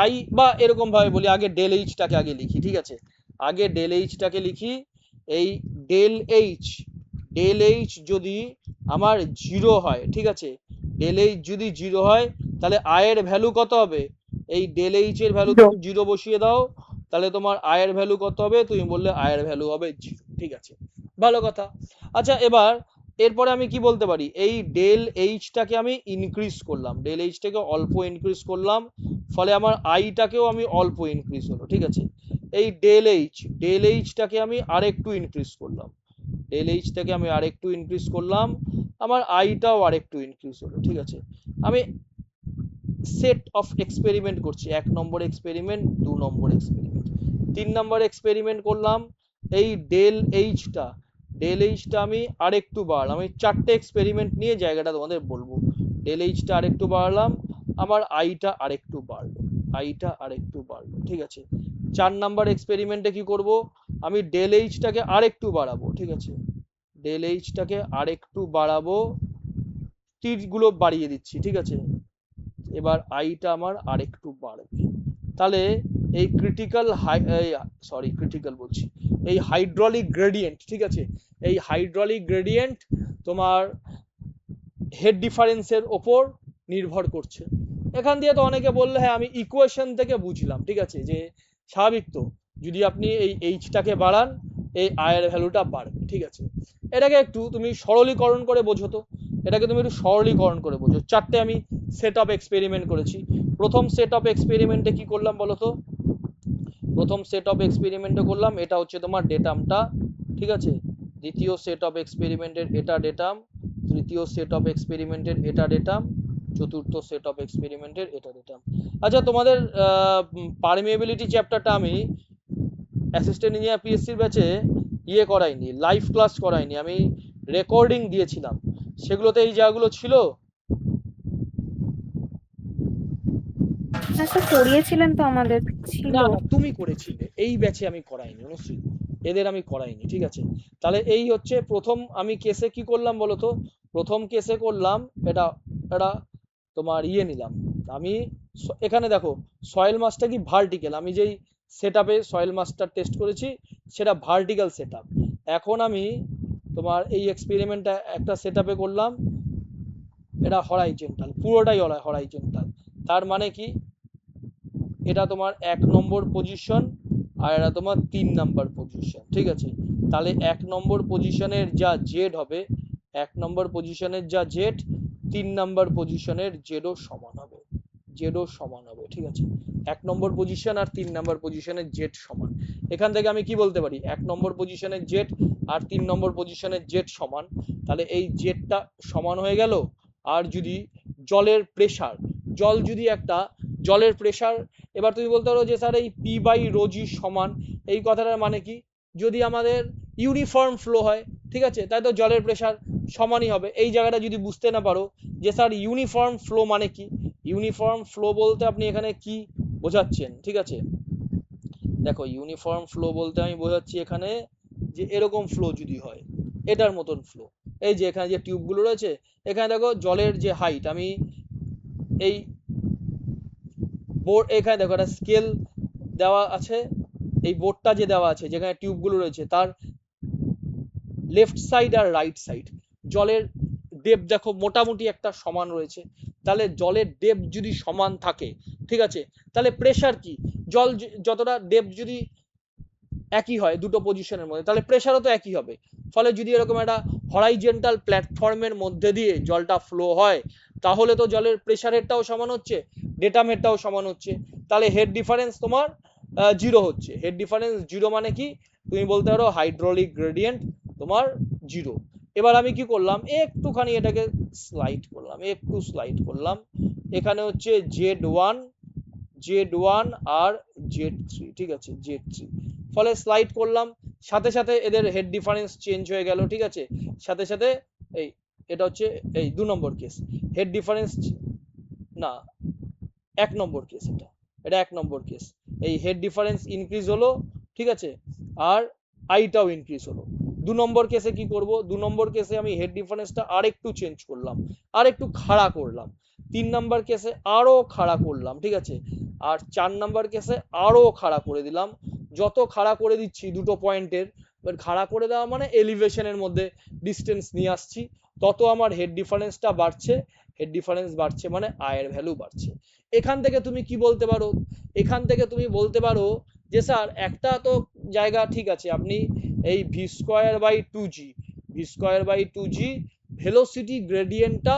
আই বা এরকম ভাবে বলি, আগে ডেল এইচটাকে আগে লিখি, ঠিক আছে, আগে ডেল এইচটাকে লিখি, এই ডেল এইচ যদি আমার 0 হয়, ঠিক আছে, ডেল এইচ যদি 0 হয় তাহলে আয়ের ভ্যালু কত হবে, এই ডেল এইচ এর ভ্যালু তুমি 0 বসিয়ে দাও, তাহলে তোমার আয়ের ভ্যালু কত হবে, তুমি বললে আয়ের ভ্যালু হবে 0, ঠিক আছে, ভালো কথা। আচ্ছা এবার এরপরে আমি কি বলতে পারি, এই ডেল এইচটাকে আমি ইনক্রিজ করলাম, ডেল এইচটাকে অল্প ইনক্রিজ করলাম, ফলে আমার আইটাকেও আমি অল্প ইনক্রিজ হলো, ঠিক আছে। এই ডেল এইচটাকে আমি আরেকটু ইনক্রিজ করলাম, ডেল এইচটাকে আমি আরেকটু ইনক্রিজ করলাম, আমার আইটাও আরেকটু ইনক্রিজ হলো, ঠিক আছে। আমি সেট অফ এক্সপেরিমেন্ট করছি, 1 নম্বর এক্সপেরিমেন্ট, 2 নম্বর এক্সপেরিমেন্ট, 3 নম্বর এক্সপেরিমেন্ট করলাম, এই ডেল এইচটা আমি আরেকটু বাড়ালাম, আমি 4টে এক্সপেরিমেন্ট নিয়ে জায়গাটা তোমাদের বলবো, ডেল এইচটা আরেকটু বাড়ালাম, আমার আইটা আরেকটু বাড়লো, ঠিক আছে। 4 নাম্বার এক্সপেরিমেন্টে কি করব, আমি ডেল এইচটাকে আরেকটু বাড়াবো, ঠিক আছে, ডেল এইচটাকে আরেকটু বাড়াবো, তীরগুলো বাড়িয়ে দিচ্ছি, ঠিক আছে, এবার আইটা আমার আরেকটু বাড়বে, তাহলে এই এই হাইড্রোলিক গ্রেডিয়েন্ট, ঠিক আছে, এই হাইড্রোলিক গ্রেডিয়েন্ট তোমার হেড ডিফারেন্সের ওপর নির্ভর করছে। এখান দিয়ে তো অনেকে বললে হ্যাঁ আমি ইকুয়েশন থেকে বুঝলাম, ঠিক আছে, যে স্বাভাবিক তো, যদি আপনি এই এইচটাকে বাড়ান এই আয়ের ভ্যালুটা বাড়বে, ঠিক আছে। এটাকে একটু তুমি সরলীকরণ করে বোঝো তো, এটাকে তুমি একটু সরলীকরণ করে বোঝো। 4টে আমি সেট অফ এক্সপেরিমেন্ট করেছি। প্রথম সেট অফ এক্সপেরিমেন্টে কি করলাম বলো তো, প্রথম সেট অফ এক্সপেরিমেন্টে করলাম এটা হচ্ছে তোমার ডেটামটা, ঠিক আছে, দ্বিতীয় সেট অফ এক্সপেরিমেন্টের এটা ডেটাম, তৃতীয় সেট অফ এক্সপেরিমেন্টের এটা ডেটাম, চতুর্থ সেট অফ এক্সপেরিমেন্টের এটা ডেটাম। আচ্ছা তোমাদের পারমিএবিলিটি চ্যাপ্টারটা আমি অ্যাসিস্ট্যান্ট ইঞ্জিনিয়ার পিএসসির ব্যাচে করাইনি, লাইভ ক্লাস করাইনি, আমি রেকর্ডিং দিয়েছিলাম, সেগুলোতে এই জায়গাগুলো ছিল। স্যার পড়িয়েছিলেন তো আমাদের, ছিল। না না তুমি করেছিলে, এই ব্যাচে আমি করাইনি অনুশ্রী, এদের আমি করাইনি, ঠিক আছে। তাহলে এই হচ্ছে প্রথম আমি কেসে কি করলাম বলো তো, প্রথম কেসে করলাম এটা এটা তোমার নিলাম আমি, এখানে দেখো সয়েল মাসটা কি ভার্টিক্যাল, আমি যেই সেট আপে সয়েল মাসটার টেস্ট করেছি সেটা ভার্টিক্যাল সেট আপ। এখন আমি তোমার এই এক্সপেরিমেন্টটা একটা সেট আপে করলাম, এটা হরাইজন্টাল, পুরোটাই হরাইজন্টাল, তার মানে কি এটা তোমার 1 নম্বর পজিশন আর এটা তোমার 3 নাম্বার পজিশন, ঠিক আছে। তাহলে 1 নম্বর পজিশনের যা জেড হবে, 1 নম্বর পজিশনের যা জেড 3 নাম্বার পজিশনের জেডও সমান হবে, ঠিক আছে। 1 নম্বর পজিশন আর 3 নাম্বার পজিশনের জেড সমান, এখান থেকে আমি কি বলতে পারি, 1 নম্বর পজিশনের জেড আর 3 নম্বর পজিশনের জেড সমান, তাহলে এই জেডটা সমান হয়ে গেল। আর যদি জলের প্রেসার, জলের প্রেসার, এবার তুমি বলতে পারো যে স্যার এই পি বাই রোজি সমান, এই কথাটার মানে কি, যদি আমাদের ইউনিফর্ম ফ্লো হয়, ঠিক আছে, তাই তো জলের প্রেসার সমানই হবে। এই জায়গাটা যদি বুঝতে না পারো যে স্যার ইউনিফর্ম ফ্লো মানে কি, ইউনিফর্ম ফ্লো বলতে আপনি এখানে কি বোঝাচ্ছেন, ঠিক আছে, দেখো ইউনিফর্ম ফ্লো বলতে আমি বোঝাচ্ছি এখানে যে এরকম ফ্লো যদি হয়, এটার মতন ফ্লো, এই যে এখানে যে টিউবগুলো রয়েছে, এখানে দেখো জলের যে হাইট, আমি এই বোর্ড, এখানে দেখো একটা স্কেল দেওয়া আছে, এই বোর্ডটা যে দেওয়া আছে যেখানে টিউবগুলো রয়েছে তার লেফট সাইড আর রাইট সাইড জলের ডেপ দেখো মোটামুটি একটা সমান রয়েছে, তাহলে জলের ডেপ যদি সমান থাকে, ঠিক আছে, তাহলে প্রেসার কি, জল যতটা ডেপ যদি একই হয় দুটো পজিশনের মধ্যে, তাহলে প্রেসারও তো একই হবে। ফলে যদি এরকম একটা হরাইজন্টাল প্ল্যাটফর্মের মধ্যে দিয়ে জলটা ফ্লো হয়, তাহলে তো জলের প্রেসারেরটাও সমান হচ্ছে, ডেটামেরটাও সমান হচ্ছে, তাহলে হেড ডিফারেন্স তোমার 0 হচ্ছে। হেড ডিফারেন্স 0 মানে কি, তুমি বলতে পারো হাইড্রোলিক গ্রেডিয়েন্ট তোমার 0। এবার আমি কি করলাম, একটুখানি এটাকে স্লাইড করলাম, এখানে হচ্ছে Z1 আর Z3, ঠিক আছে, Z3, ফলে স্লাইড করলাম, সাথে সাথে এদের হেড ডিফারেন্স চেঞ্জ হয়ে গেল, ঠিক আছে, সাথে সাথে এই এটা হচ্ছে এই 2 নম্বর কেস, হেড ডিফারেন্স না 1 নম্বর কেস, এটা 1 নম্বর কেস, এই হেড ডিফারেন্স ইনক্রিজ হলো, ঠিক আছে, আর আইটাও ইনক্রিজ হলো। 2 নম্বর কেসে কি করব, 2 নম্বর কেসে আমি হেড ডিফারেন্সটা আরেকটু চেঞ্জ করলাম, আরেকটু খাড়া করলাম, 3 নম্বর কেসে আরো খাড়া করলাম, ঠিক আছে, আর 4 নম্বর কেসে আরো খাড়া করে দিলাম। যত খাড়া করে দিচ্ছি দুটো পয়েন্টের, এবার খাড়া করে দেওয়া মানে এলিভেশনের মধ্যে ডিস্টেন্স নিয়ে আসছি, তত আমার হেড ডিফারেন্সটা বাড়ছে, হেড ডিফারেন্স বাড়ছে মানে আয়ের ভ্যালু বাড়ছে। এখান থেকে তুমি কি বলতে পারো, এখান থেকে তুমি বলতে পারো যে স্যার একটা তো জায়গা ঠিক আছে, আপনি এই V square by two G velocity গ্রেডিয়েন্টটা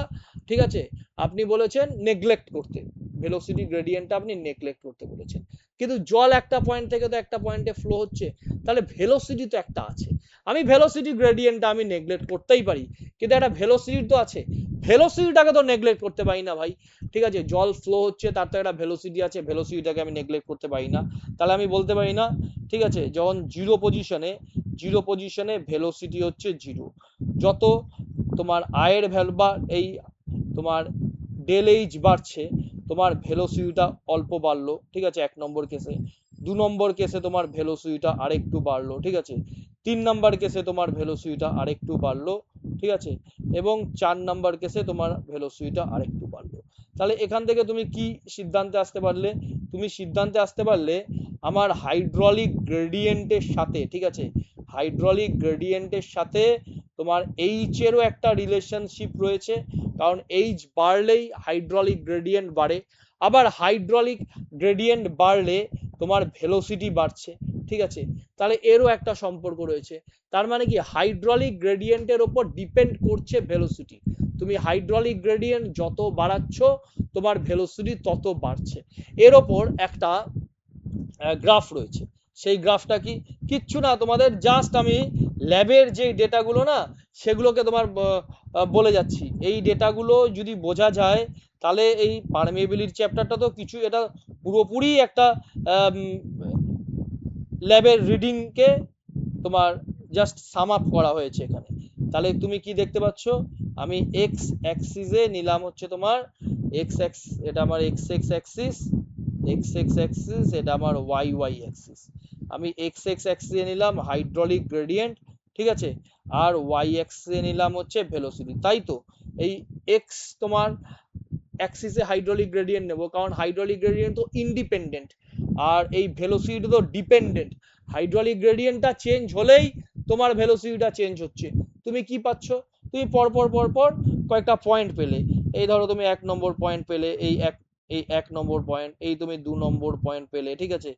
ঠিক আছে আপনি বলেছেন নেগলেক্ট করতে, ভেলোসিটি গ্রেডিয়েন্টটা আপনি নেগলেক্ট করতে বলেছেন, কিন্তু জল একটা পয়েন্ট থেকে তো একটা পয়েন্টে ফ্লো হচ্ছে, তাহলে ভেলোসিটি তো একটা আছে, আমি ভেলোসিটি গ্রেডিয়েন্টটা আমি নেগলেক্ট করতেই পারি, কিন্তু একটা ভেলোসিটি তো আছে, ভেলোসিটিটাকে তো নেগলেক্ট করতে পারি না ভাই, ঠিক আছে, জল ফ্লো হচ্ছে তার তো একটা ভেলোসিটি আছে, ভেলোসিটিটাকে আমি নেগলেক্ট করতে পারি না, তাহলে আমি বলতে পারি না, ঠিক আছে, যখন জিরো পজিশনে ভেলোসিটি হচ্ছে জিরো, যত তোমার আয়ের ভ্যালু বা এই তোমার ডেল এইচ বাড়ছে তোমার ভেলোসিটিটা অল্প বাড়লো, ঠিক আছে, 1 নম্বর কেসে। 2 নম্বর কেসে তোমার ভেলোসিটিটা আরেকটু বাড়লো, ঠিক আছে, 3 নম্বর কেসে তোমার ভেলোসিটিটা আরেকটু বাড়লো, ঠিক আছে, এবং 4 নম্বর কেসে তোমার ভেলোসিটিটা আরেকটু বাড়লো। তাহলে এখান থেকে তুমি কি সিদ্ধান্তে আসতে পারলে, তুমি সিদ্ধান্তে আসতে পারলে আমার হাইড্রোলিক গ্রেডিয়েন্টের সাথে, ঠিক আছে, হাইড্রোলিক গ্রেডিয়েন্টের সাথে তোমার এইচ এরও একটা রিলেশনশিপ রয়েছে, কারণ এইচ বাড়লেই হাইড্রোলিক গ্রেডিয়েন্ট বাড়ে, আবার হাইড্রোলিক গ্রেডিয়েন্ট বাড়লে তোমার ভেলোসিটি বাড়ছে, ঠিক আছে, তাহলে এরও একটা সম্পর্ক রয়েছে, তার মানে কি হাইড্রোলিক গ্রেডিয়েন্টের ওপর ডিপেন্ড করছে ভেলোসিটি, তুমি হাইড্রোলিক গ্রেডিয়েন্ট যত বাড়াচ্ছ তোমার ভেলোসিটি তত বাড়ছে, এর ওপর একটা গ্রাফ রয়েছে, সেই গ্রাফটা কি, কিচ্ছু না, তোমাদের জাস্ট আমি ল্যাবের যে ডেটাগুলো না সেগুলোকে তোমার বলে যাচ্ছি, এই ডেটাগুলো যদি বোঝা যায় তাহলে এই পারমিয়েবিলিটি চ্যাপ্টারটা তো কিছু, এটা পুরোপুরি একটা ল্যাবের রিডিংকে তোমার জাস্ট সাম আপ করা হয়েছে এখানে। তাহলে তুমি কি দেখতে পাচ্ছ, আমি এক্স অ্যাক্সিসে নিলাম হচ্ছে তোমার এক্স এক্স, এটা আমার এক্স এক্স অ্যাক্সিস, এটা আমার ওয়াই ওয়াই অ্যাক্সিস, আমি এক্স এক্স অ্যাক্সিসে নিলাম হাইড্রোলিক গ্রেডিয়েন্ট, ঠিক আছে, আর ওয়াই অ্যাক্সিসে নিলাম হচ্ছে ভেলোসিটি, তাই তো এই এক্স তোমার অ্যাক্সিসে হাইড্রোলিক গ্রেডিয়েন্ট নেব, কারণ হাইড্রোলিক গ্রেডিয়েন্ট তো ইন্ডিপেন্ডেন্ট, আর এই ভেলোসিটি তো ডিপেন্ডেন্ট, হাইড্রোলিক গ্রেডিয়েন্টটা চেঞ্জ হলেই তোমার ভেলোসিটিটা চেঞ্জ হচ্ছে, তুমি কি পাচ্ছ, তুমি পরপর কয়েকটা পয়েন্ট পেলে, এই ধরো তুমি 1 নম্বর পয়েন্ট পেলে, এই এক নম্বর পয়েন্ট, এই তুমি 2 নম্বর পয়েন্ট পেলে, ঠিক আছে,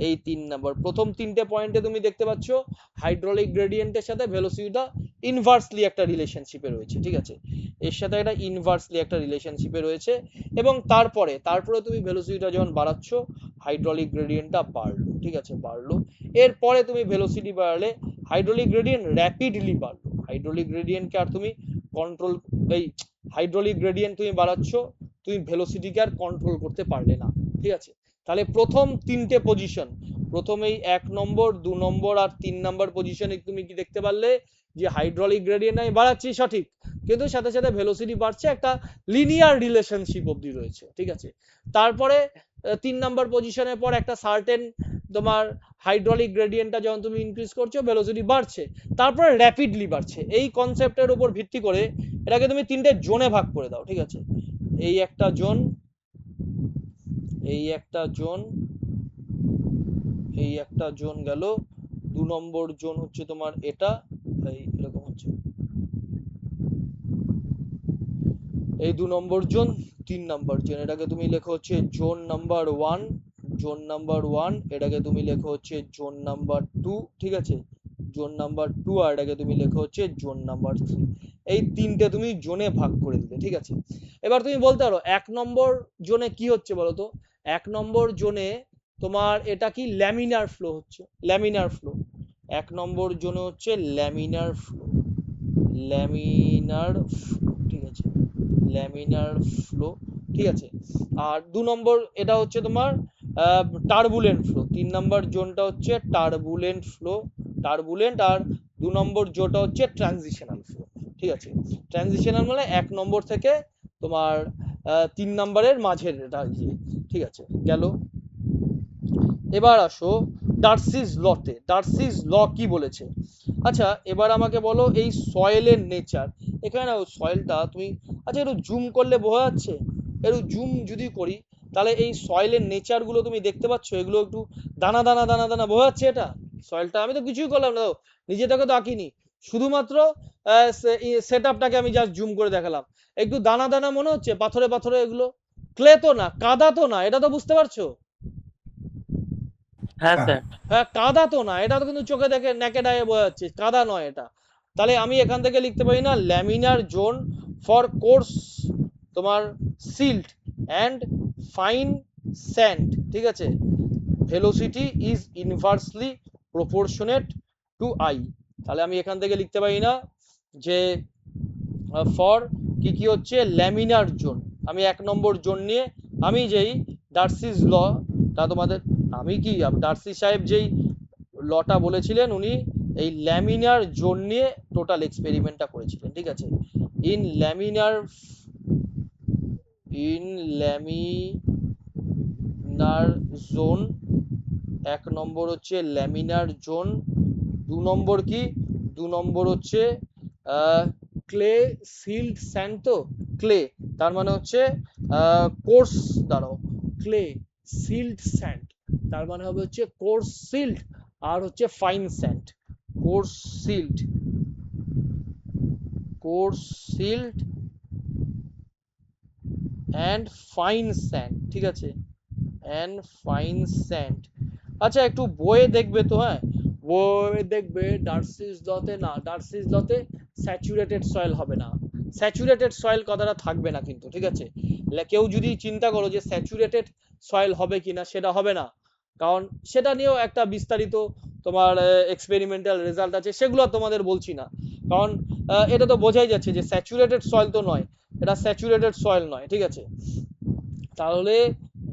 এই 3 নম্বর, প্রথম 3টে পয়েন্টে তুমি দেখতে পাচ্ছ হাইড্রোলিক গ্রেডিয়েন্টের সাথে ভেলোসিটিটা ইনভার্সলি একটা রিলেশনশিপে রয়েছে, ঠিক আছে, এর সাথে একটা ইনভার্সলি একটা রিলেশনশিপে রয়েছে, এবং তারপরে তুমি ভেলোসিটিটা যখন বাড়াচ্ছ হাইড্রোলিক গ্রেডিয়েন্টটা বাড়লো, ঠিক আছে, বাড়লো, এরপরে তুমি ভেলোসিটি বাড়ালে হাইড্রোলিক গ্রেডিয়েন্ট র্যাপিডলি বাড়লো, হাইড্রোলিক গ্রেডিয়েন্টকে আর তুমি কন্ট্রোল, এই হাইড্রোলিক গ্রেডিয়েন্ট তুমি বাড়াচ্ছ, তুমি ভেলোসিটিকে আর কন্ট্রোল করতে পারলে না, ঠিক আছে, তাহলে প্রথম 3টে পজিশন, প্রথমেই 1 নম্বর 2 নম্বর আর 3 নম্বর পজিশনে তুমি কি দেখতে পারলে যে হাইড্রোলিক গ্রেডিয়েন্ট আমি বাড়াচ্ছি সঠিক, কিন্তু সাথে সাথে ভেলোসিটি বাড়ছে, একটা লিনিয়ার রিলেশনশিপ অবধি রয়েছে, ঠিক আছে, তারপরে 3 নম্বর পজিশনের পর একটা সার্টেন তোমার হাইড্রোলিক গ্রেডিয়েন্টটা যখন তুমি ইনক্রিজ করছো ভেলোসিটি বাড়ছে, তারপরে র্যাপিডলি বাড়ছে, এই কনসেপ্টের উপর ভিত্তি করে এটাকে তুমি 3টে জোনে ভাগ করে দাও, ঠিক আছে, এই একটা জোন, এই একটা জোন, এই একটা জোন গেল, 2 নম্বর জোন হচ্ছে তোমার এটা, এই এরকম হচ্ছে, এই 2 নম্বর জোন, 3 নম্বর জোন, এটাকে তুমি লেখো হচ্ছে জোন নাম্বার 1, জোন নাম্বার 1, এটাকে তুমি লেখো হচ্ছে জোন নাম্বার 2, ঠিক আছে, জোন নাম্বার 2, আর এটাকে তুমি লেখো হচ্ছে জোন নাম্বার 3, এই 3টে তুমি জোনে ভাগ করে দিলে, ঠিক আছে, এবার তুমি বলতে পারো 1 নম্বর জোনে কি হচ্ছে বলো তো, 1 নম্বর জোনে তোমার এটা কি ল্যামিনার ফ্লো হচ্ছে, ল্যামিনার ফ্লো, 1 নম্বর জোনে হচ্ছে ল্যামিনার ফ্লো, ঠিক আছে, ল্যামিনার ফ্লো, ঠিক আছে, আর 2 নম্বর এটা হচ্ছে তোমার টার্বুলেন্ট ফ্লো, 3 নম্বর জোনটা হচ্ছে টার্বুলেন্ট ফ্লো, টার্বুলেন্ট, আর 2 নম্বর জোনটা হচ্ছে ট্রানজিশনাল ফ্লো, ঠিক আছে, ট্রানজিশনাল মানে 1 নম্বর থেকে তোমার 3 নম্বরের মাঝের এটা ইয়ে, ঠিক আছে, গেল। এবার আসো ডার্সিস লতে, ডার্সিস ল কি বলেছে, আচ্ছা এবার আমাকে বলো এই সয়েলের নেচার, এখানে না সয়েলটা তুমি, আচ্ছা একটু জুম করলে বোঝা যাচ্ছে, একটু জুম যদি করি তাহলে এই সয়েলের নেচার গুলো তুমি দেখতে পাচ্ছ, এগুলো একটু দানা দানা দানা দানা বোঝা যাচ্ছে, এটা সয়েলটা আমি তো কিছুই করলাম না, নিজে থেকে তো আঁকিনি, শুধুমাত্র সেট আপটাকে আমি জাস্ট জুম করে দেখালাম। একটু দানা দানা মনে হচ্ছে, পাথরে পাথরে এগুলো, ক্লে তো না, কাদা তো না, এটা তো বুঝতে পারছো? হ্যাঁ স্যার। হ্যাঁ কাদা তো না, এটা তো কিন্তু চোখে দেখে নেকেড আইয়ে বোঝা যাচ্ছে কাদা নয় এটা। তাহলে আমি এখান থেকে লিখতে পারি না, ল্যামিনার জোন ফর কোর্স তোমার সিল্ট অ্যান্ড ফাইন স্যান্ড, ঠিক আছে, velocity is inversely proportionate to i. তাহলে আমি এখান থেকে লিখতে পারি না যে ফর কি কি হচ্ছে ল্যামিনার জোন, আমি 1 নম্বর জোন নিয়ে আমি যেই ডার্সিস ল টা তোমাদের, আমি কি ডার্সি সাহেব যেই লটা বলেছিলেন উনি এই ল্যামিনার জোন নিয়ে টোটাল এক্সপেরিমেন্টটা করেছিলেন, ঠিক আছে। ইন ল্যামিনার জোন, 1 নম্বর হচ্ছে ল্যামিনার জোন, 2 নম্বর কি, 2 নম্বর হচ্ছে ক্লে সিল্ড স্যান্ড, তো ক্লে তার মানে হচ্ছে কোর্স, দাঁড়াও, ক্লে সিল্ড স্যান্ড তার মানে হবে হচ্ছে কোর্স সিল্ড, আর হচ্ছে fine sand, coarse silt, coarse silt and fine sand, ঠিক আছে, অ্যান্ড ফাইন স্যান্ড। আচ্ছা একটু বইয়ে দেখবে তো, হ্যাঁ বইয়ে দেখবে ডার্সিস লতে না, ডার্সিস লতে স্যাচুরেটেড সয়েল হবে না, স্যাচুরেটেড সয়েল কথাটা থাকবে না কিন্তু, ঠিক আছে। কেউ যদি চিন্তা করো যে স্যাচুরেটেড সয়েল হবে কিনা, সেটা হবে না, কারণ সেটা নিয়েও একটা বিস্তারিত তোমার এক্সপেরিমেন্টাল রেজাল্ট আছে, সেগুলো তোমাদের বলছি না, কারণ এটা তো বোঝাই যাচ্ছে যে স্যাচুরেটেড সয়েল তো নয়, এটা স্যাচুরেটেড সয়েল নয়, ঠিক আছে। তাহলে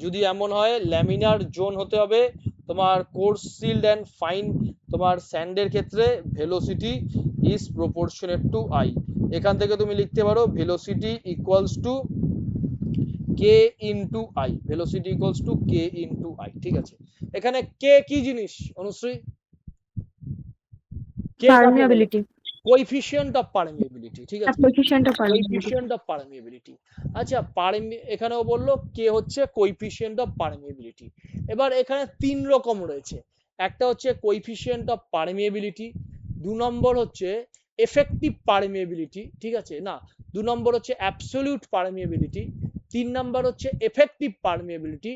যদি এমন হয় ল্যামিনার জোন হতে হবে তোমার কোর্স সিল্ড অ্যান্ড ফাইন তোমার স্যান্ডের ক্ষেত্রে velocity is proportionate to I. এখান থেকে তুমি লিখতে পারো velocity equals to K into I, velocity equals to K into I, ঠিক আছে। এখানে কে কি জিনিস Anushree? K permeability, coefficient of permeability, ঠিক আছে, coefficient of permeability. Coefficient of permeability. আচ্ছা এখানেও বললো কে হচ্ছে কোএফিসিয়েন্ট অফ পারমিয়াবিলিটি। এবার এখানে 3 রকম রয়েছে, একটা হচ্ছে কোএফিসিয়েন্ট অফ পারমিয়াবিলিটি, 2 নম্বর হচ্ছে এফেক্টিভ পারমিয়াবিলিটি, ঠিক আছে, না 2 নম্বর হচ্ছে অ্যাবসলিউট পারমিয়াবিলিটি, 3 নম্বর হচ্ছে এফেক্টিভ পারমিয়াবিলিটি,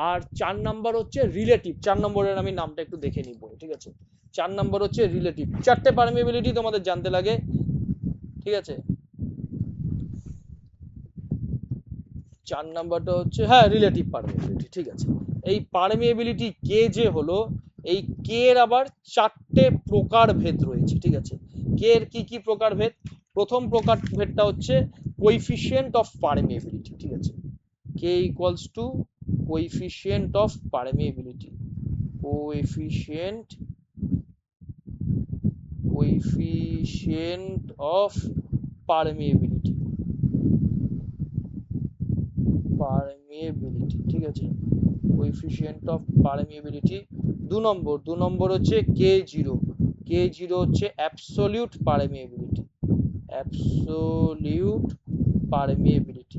আর 4 নম্বর হচ্ছে রিলেটিভ। 4 নম্বরের আমি নামটা একটু দেখে নিব, ঠিক আছে। 4 নম্বর হচ্ছে রিলেটিভ। 4টে পারমিয়াবিলিটি তোমাদের জানতে লাগে, ঠিক আছে। 4 নাম্বারটা হচ্ছে হ্যাঁ রিলেটিভ পারমিয়াবিলিটি, ঠিক আছে। এই পারমিয়াবিলিটি কে যে হলো, এই কে এর আবার 4টে প্রকার ভেদ রয়েছে, ঠিক আছে। কে এর কি কি প্রকার ভেদ? প্রথম প্রকার ভেদটা হচ্ছে কোএফিসিয়েন্ট অফ পারমিয়াবিলিটি, ঠিক আছে, K equals to coefficient of permeability, coefficient of permeability, ঠিক আছে, কোএফিসিয়েন্ট অফ পারমিয়াবিলিটি। 2 নম্বর হচ্ছে K0, K0 হচ্ছে অ্যাবসলিউট পারমিয়াবিলিটি, অ্যাবসলিউট পারমিয়াবিলিটি,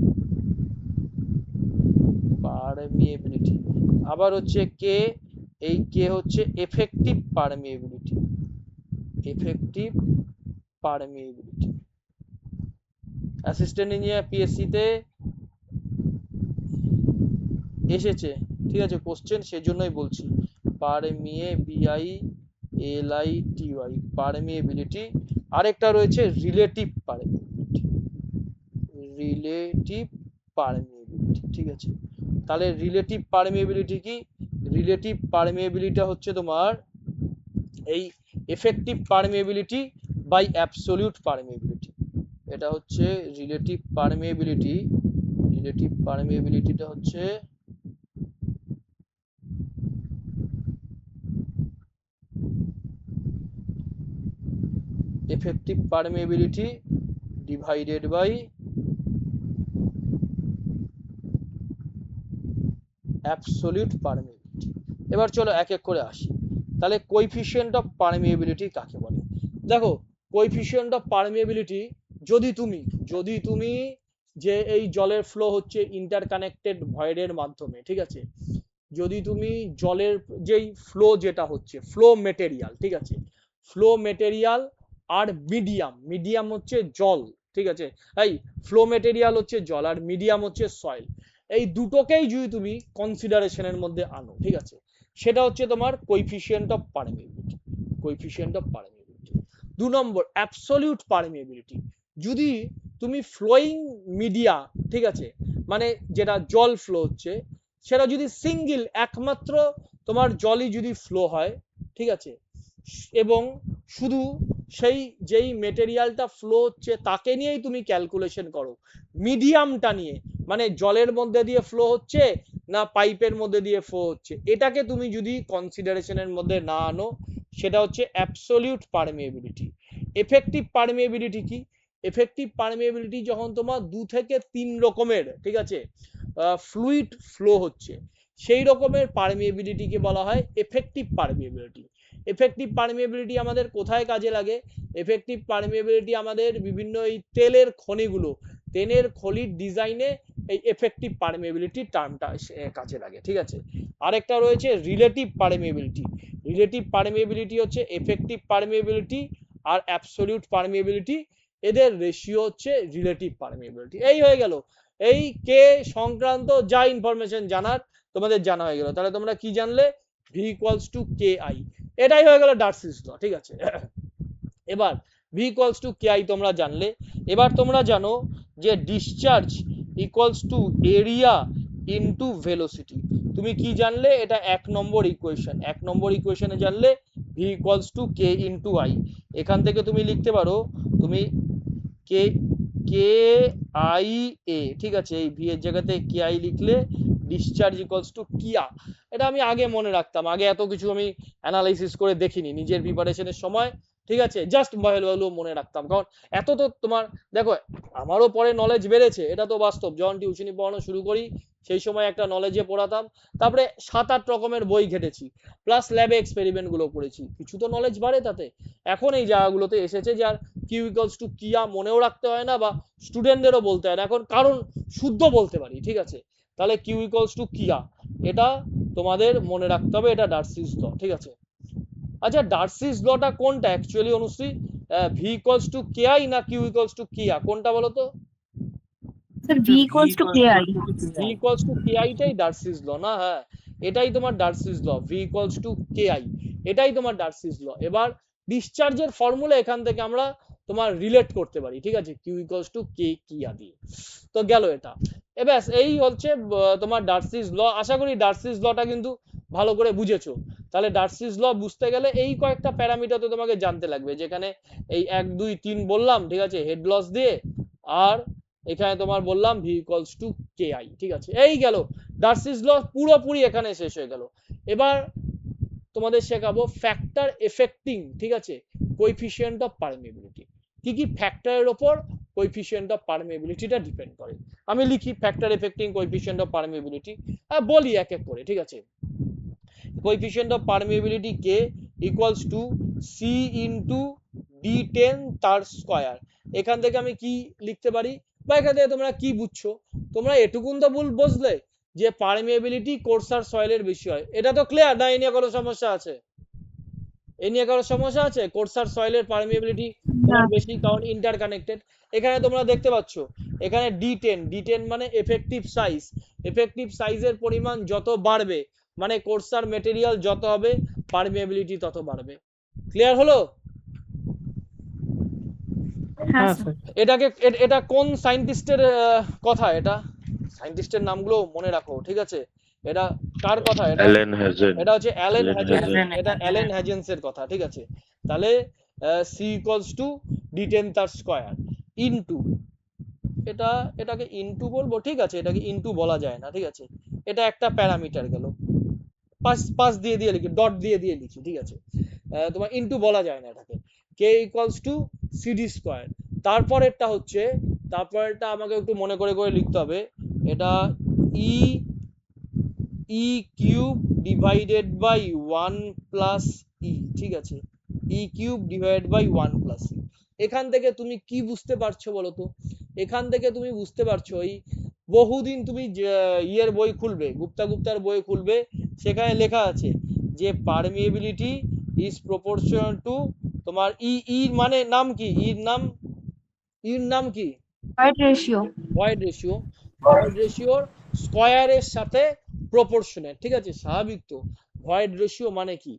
আবার হচ্ছে কে, এই কে হচ্ছে effective permeability, effective permeability. Assistant engineer PSC তে এসেছে, ঠিক আছে কোশ্চেন, সেজন্যই বলছি পারমিয়াবিলিটি, পারমিয়াবিলিটি। আরেকটা রয়েছে রিলেটিভ পারমিয়াবিলিটি, রিলেটিভ পারমিয়াবিলিটি, ঠিক আছে। তাহলে রিলেটিভ পারমিয়াবিলিটি কি? রিলেটিভ পারমিয়াবিলিটি হচ্ছে তোমার এই effective permeability by absolute permeability, এটা হচ্ছে রিলেটিভ পারমিয়াবিলিটি। রিলেটিভ পারমিয়াবিলিটিটা হচ্ছে effective permeability divided by absolute permeability। এবার চলো এক এক করে আসি। তাহলে কোএফিসিয়েন্ট অফ পারমিয়াবিলিটি কাকে বলে? দেখো কোএফিসিয়েন্ট অফ পারমিয়াবিলিটি, যদি তুমি যে এই জলের ফ্লো হচ্ছে ইন্টারকানেক্টেড ভয়েডের মাধ্যমে, ঠিক আছে, যদি তুমি জলের যেই ফ্লো যেটা হচ্ছে ফ্লো মেটেরিয়াল, ঠিক আছে, ফ্লো মেটেরিয়াল আর মিডিয়াম হচ্ছে জল, ঠিক আছে, এই ফ্লো মেটেরিয়াল হচ্ছে জল আর মিডিয়াম হচ্ছে সয়েল, এই দুটোকেই যদি তুমি কনসিডারেশনের মধ্যে আনো, ঠিক আছে, সেটা হচ্ছে তোমার coefficient of permeability, coefficient of permeability. 2 number absolute permeability, যদি তুমি ফ্লোয়িং মিডিয়া, ঠিক আছে, মানে যেটা জল ফ্লো হচ্ছে সেটা যদি সিঙ্গেল একমাত্র তোমার জলই যদি ফ্লো হয়, ঠিক আছে, এবং শুধু সেই যেই মেটেরিয়ালটা ফ্লো হচ্ছে তাকে নিয়েই তুমি ক্যালকুলেশন করো, মিডিয়ামটা নিয়ে, মানে জলের মধ্যে দিয়ে ফ্লো হচ্ছে না পাইপের মধ্যে দিয়ে ফ্লো হচ্ছে, এটাকে তুমি যদি কনসিডারেশনের মধ্যে না আনো, সেটা হচ্ছে অ্যাবসলিউট পারমিয়াবিলিটি। এফেক্টিভ পারমিয়াবিলিটি কি? এফেক্টিভ পারমিয়াবিলিটি যখন তোমার 2 থেকে 3 রকমের, ঠিক আছে, ফ্লুইড ফ্লো হচ্ছে, সেই রকমের পারমিয়াবিলিটিকে বলা হয় এফেক্টিভ পারমিয়াবিলিটি। এফেক্টিভ পারমিয়াবিলিটি আমাদের কোথায় কাজে লাগে? এফেক্টিভ পারমিয়াবিলিটি আমাদের বিভিন্ন এই তেলের খনিগুলো, তেলের খনির ডিজাইনে এই এফেক্টিভ পারমিয়াবিলিটি টার্মটা কাজে লাগে, ঠিক আছে। আরেকটা রয়েছে রিলেটিভ পারমিয়াবিলিটি। রিলেটিভ পারমিয়াবিলিটি হচ্ছে এফেক্টিভ পারমিয়াবিলিটি আর অ্যাবসলিউট পারমিয়াবিলিটি, এদের রেশিও হচ্ছে রিলেটিভ পারমিয়াবিলিটি। এই হয়ে গেল এই কে সংক্রান্ত যা ইনফরমেশন জানার তোমাদের জানা হয়ে গেল। তাহলে তোমরা কি জানলে? V equals to K I, এটাই হয়ে গেল ডার্সিস ল, ঠিক আছে। এবার V equals to K I তোমরা জানলে, এবার তোমরা জানো যে discharge equals two area into velocity. তুমি কি জানলে? এটা 1 নম্বর ইকুয়েশন, 1 নম্বর ইকুয়েশনে জানলে V equals to K into I. এখান থেকে তুমি লিখতে পারো, তুমি কে কে আই এ, ঠিক আছে, এই ভি এর জায়গাতে কে আই লিখলে ডিসচার্জ ইকুয়ালস টু কিয়া। এটা আমি আগে মনে রাখতাম, আগে এত কিছু আমি অ্যানালাইসিস করে দেখিনি নিজের প্রিপারেশনের সময়, ঠিক আছে, জাস্ট ভ্যালু মনে রাখতাম, কারণ এত তো তোমার দেখো আমারও পরে নলেজ বেড়েছে, এটা তো বাস্তব। যখন টিউশনি পড়ানো শুরু করি সেই সময় একটা নলেজে পড়াতাম, তারপরে 7-8 রকমের বই ঘেটেছি, প্লাস ল্যাবে এক্সপেরিমেন্ট গুলো করেছি, কিছু তো নলেজ বাড়ে তাতে। এখন এই জায়গাগুলোতে এসেছে যে আর কিউ ইকুয়ালস টু কিয়া মনেও রাখতে হয় না, বা স্টুডেন্টদেরও বলতে হয় না এখন, কারণ শুদ্ধ বলতে পারি, ঠিক আছে। তাহলে কিউ ইকুয়ালস টু কিয়া, এটা তোমাদের মনে রাখতে হবে, এটা ডার্সিস ল, ঠিক আছে। আচ্ছা ডার্সিস লটা কোনটা actually Anushree? V equals to K I না কিউ ইকুয়ালস টু কিয়া, কোনটা বলো তো? Sir V equals to K I. V equals to K I টাই ডার্সিস ল না? হ্যাঁ, এটাই তোমার Darcy's law, V equals to K I, এটাই তোমার ডার্সিস ল। এবার ডিসচার্জের ফর্মুলা এখান থেকে আমরা তোমার রিলেট করতে পারি, ঠিক আছে, কিউ ইকুয়ালস টু কে কিয়া দিয়ে। তো গেল এটা। ব্যাস এই হচ্ছে তোমার ডার্সিস ল। আশা করি ডার্সিস লটা কিন্তু ভালো করে বুঝেছো। তাহলে ডার্সিস ল বুঝতে গেলে এই কয়েকটা প্যারামিটার তো তোমাকে জানতে লাগবে, যেখানে এই 1 2 3 বললাম, ঠিক আছে, হেড লস দিয়ে, আর এখানে তোমার বললাম V equals to K I, ঠিক আছে। এই গেল ডার্সিস ল পুরোপুরি এখানে শেষ হয়ে গেল। এবার তোমাদের শেখাবো ফ্যাক্টর এফেক্টিং, ঠিক আছে, কোএফিসিয়েন্ট অফ পারমিয়াবিলিটি। কি কি ফ্যাক্টরের উপর কোএফিসিয়েন্ট অফ পারমিয়াবিলিটিটা ডিপেন্ড করে। আমি লিখি factor affecting coefficient of permeability, আর বলি এক এক করে, ঠিক আছে। Coefficient of permeability K equals to C into d10 তার স্কয়ার। এখান থেকে আমি কি লিখতে পারি, বা এখান থেকে তোমরা কি বুঝছো? তোমরা এটুকুন তো বুঝলে যে পারমিয়াবিলিটি কোর্সার সয়েলের বেশি হয়, এটা তো ক্লিয়ার না? এই নিয়ে কোনো সমস্যা আছে? এই নিয়ে কারো সমস্যা আছে? কোর্সার সয়েলের পারমিয়াবিলিটি তোমার বেশি, কারণ ইন্টারকানেক্টেড। এখানে তোমরা দেখতে পাচ্ছ এখানে d10 মানে এফেক্টিভ সাইজ, এফেক্টিভ সাইজের পরিমাণ যত বাড়বে মানে কোর্সার মেটেরিয়াল যত হবে পারমিয়াবিলিটি তত বাড়বে। ক্লিয়ার হলো? হ্যাঁ স্যার। এটাকে এটা কোন সায়েন্টিস্টের কথা? এটা সায়েন্টিস্টের নামগুলো মনে রাখো, ঠিক আছে। এটা কার কথা? এটা অ্যালেন হ্যাজেন। এটা হচ্ছে অ্যালেন অ্যালেন হ্যাজেন্স, হ্যাজেন। এটা অ্যালেন হ্যাজেন্সের কথা, ঠিক আছে। তাহলে সি ইকুয়ালস টু d10 তার স্কয়ার ইনটু, এটা এটাকে ইনটু বলবো, ঠিক আছে, এটাকে ইনটু বলা যায় না, ঠিক আছে। এটা একটা প্যারামিটার গেল, পাঁচ দিয়ে দিয়ে লিখি, ডট দিয়ে দিয়ে লিখি, ঠিক আছে। তোমার ইনটু বলা যায় না এটাকে। কে ইকুয়ালস টু সিডি স্কয়ার। তারপরেরটা হচ্ছে, তারপরেরটা আমাকে একটু মনে করে করে লিখতে হবে, এটা ই ই cube divided by 1 plus E, ঠিক আছে, ই কিউব ডিভাইডেড বাই 1 প্লাস ই। এখান থেকে তুমি কি বুঝতে পারছো বলো তো? এখান থেকে তুমি বুঝতে পারছো এই বহুদিন তুমি ইয়ের বই খুলবে, গুপ্তার বই খুলবে, সেখানে লেখা আছে যে পারমিএবিলিটি ইজ প্রপোর্শনাল টু তোমার ই মানে নাম কি, ইর নাম কি, ভয়েড রেশিও। ভয়েড রেশিওর স্কয়ারের সাথে প্রপোর্শনাল, ঠিক আছে, স্বাভাবিক তো। ভয়েড রেশিও মানে কি,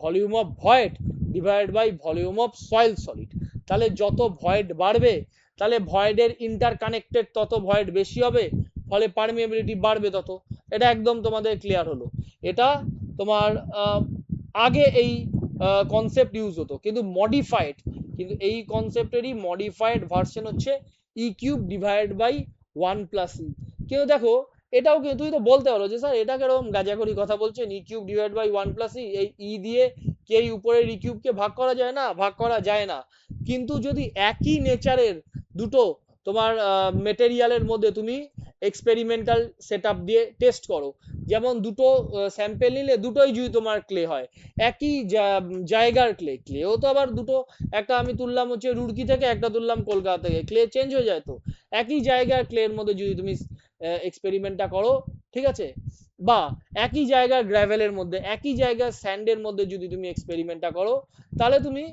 volume of void divide by volume of soil solid. তাহলে যত ভয়েড বাড়বে তাহলে ভয়েডের ইন্টারকানেক্টেড তত ভয়েড বেশি হবে, ফলে পারমিএবিলিটি বাড়বে তত। এটা একদম তোমাদের ক্লিয়ার হলো। এটা তোমার আগে এই কনসেপ্ট ইউজ হতো, কিন্তু মডিফাইড, কিন্তু এই কনসেপ্টেরই মডিফাইড ভার্সন হচ্ছে ই কিউব ডিভাইড বাই 1+e। কিন্তু দেখো এটাও কিন্তু তুই তো বলতে পারো যে স্যার এটা কিরকম গাজাগরি কথা বলছেন, ই কিউব ডিভাইড বাই 1+e, এই ই দিয়ে কে উপরের ই কিউবকে ভাগ করা যায় না, ভাগ করা যায় না। কিন্তু যদি একই নেচারের দুটো তোমার মেটেরিয়ালের মধ্যে তুমি এক্সপেরিমেন্টাল সেটআপ দিয়ে টেস্ট করো, যেমন দুটো স্যাম্পেল নিলে দুটোই যদি তোমার ক্লে হয়, একই জায়গার ক্লেও তো আবার দুটো, একটা আমি তুললাম হচ্ছে রুড়কি থেকে, একটা তুললাম কলকাতা থেকে, ক্লে চেঞ্জ হয়ে যায় তো। একই জায়গার ক্লের মধ্যে যদি তুমি এক্সপেরিমেন্টটা করো, ঠিক আছে, বা একই জায়গার গ্র্যাভেলের মধ্যে, একই জায়গার স্যান্ডের মধ্যে যদি তুমি এক্সপেরিমেন্টটা করো, তাহলে তুমি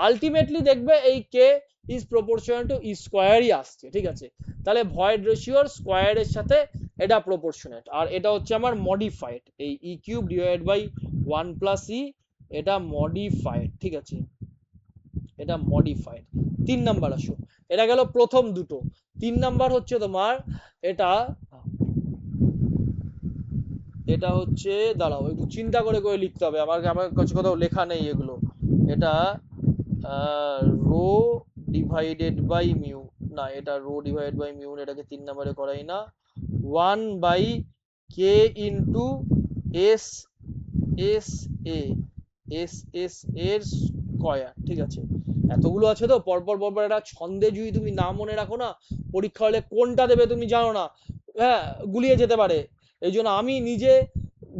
আলটিমেটলি দেখবে এই কে ইজ প্রপোর্শনাল টু ই স্কয়ারই আসছে, ঠিক আছে। তাহলে ভয়েড রেশিওর স্কয়ারের সাথে এটা প্রপোর্শনেট, আর এটা হচ্ছে আমার মডিফাইড, এই ই কিউব ডিভাইড বাই 1+e, এটা মডিফাইড, ঠিক আছে, এটা মডিফাইড। 3 নাম্বার আসো, এটা গেল প্রথম দুটো। 3 নাম্বার হচ্ছে তোমার এটা, এটা হচ্ছে, দাঁড়াও একটু চিন্তা করে করে লিখতে হবে, আমার আমার কাছে কোথাও লেখা নেই এগুলো। এটা রো ডিভাইডেড বাই মিউ, না এটা রো ডিভাইডেড বাই মিউ, এটাকে 3 নম্বরে করাই না, 1/k into S S A এর স্কয়ার, ঠিক আছে। এতগুলো আছে তো, পরপর পরপর একটা ছন্দে যদি তুমি না মনে রাখো না, পরীক্ষা হলে কোনটা দেবে তুমি জানো না, হ্যাঁ গুলিয়ে যেতে পারে। এই জন্য আমি নিজে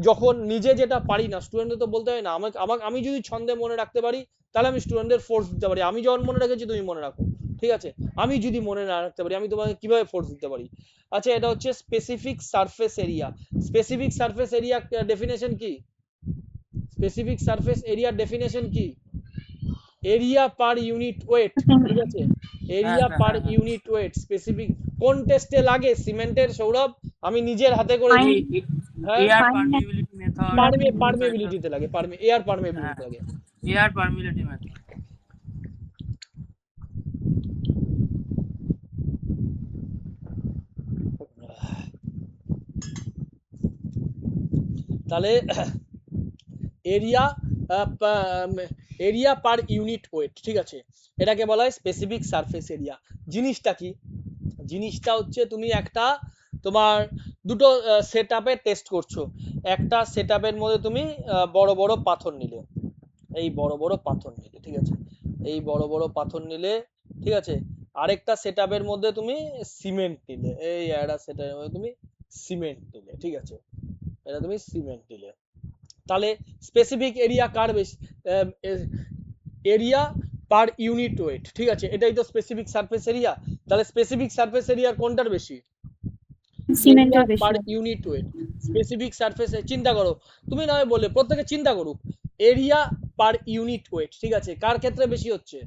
যখন নিজে যেটা পারি না, স্টুডেন্টদের তো বলতে হয় না, আমাকে আমাকে আমি যদি ছন্দে মনে রাখতে পারি তাহলে আমি স্টুডেন্টদের ফোর্স দিতে পারি, আমি যখন মনে রেখেছি তুমি মনে রাখো, ঠিক আছে। আমি যদি মনে না রাখতে পারি আমি তোমাকে কিভাবে ফোর্স দিতে পারি। আচ্ছা, এটা হচ্ছে specific surface area. Specific surface area definition কি, স্পেসিফিক সারফেস এরিয়ার ডেফিনেশন কি, এরিয়া পার ইউনিট ওয়েট, ঠিক আছে, area per unit wait. Specific কোন টেস্টে লাগে, সিমেন্টের, সৌরভ আমি নিজের হাতে করেছি, হ্যাঁ এয়ার পারমিএবিলিটি মেথড, পারমিএবিলিটিতে লাগে, এয়ার পারমিএবিলিটি লাগে, এয়ার পারমিএবিলিটি মেথড। তাহলে area area per unit wait, ঠিক আছে, এটাকে বলা হয় স্পেসিফিক সারফেস এরিয়া। জিনিসটা কি, জিনিসটা হচ্ছে তুমি একটা তোমার দুটো সেটআপে টেস্ট করছো, একটা সেটআপের মধ্যে তুমি বড় বড় পাথর নিলে, এই বড় বড় পাথর নিলে, ঠিক আছে, এই বড় বড় পাথর নিলে, ঠিক আছে, আরেকটা সেটআপের মধ্যে তুমি সিমেন্ট নিলে, এই একটা সেটআপের মধ্যে তুমি সিমেন্ট নিলে, ঠিক আছে, এটা তুমি সিমেন্ট নিলে। তাহলে স্পেসিফিক এরিয়া কার বেশি, এরিয়া পার ইউনিট ওয়েট, ঠিক আছে, এটাই তো স্পেসিফিক সারফেস এরিয়া। তাহলে স্পেসিফিক সারফেস এরিয়ার কোনটার বেশি, সিমেন্টের বেশি। Per unit wait. স্পেসিফিক সারফেসে চিন্তা করো, তুমি নয় বলে প্রত্যেকে চিন্তা করুক, এরিয়া পার ইউনিট ওয়েট, ঠিক আছে, কার ক্ষেত্রে বেশি হচ্ছে,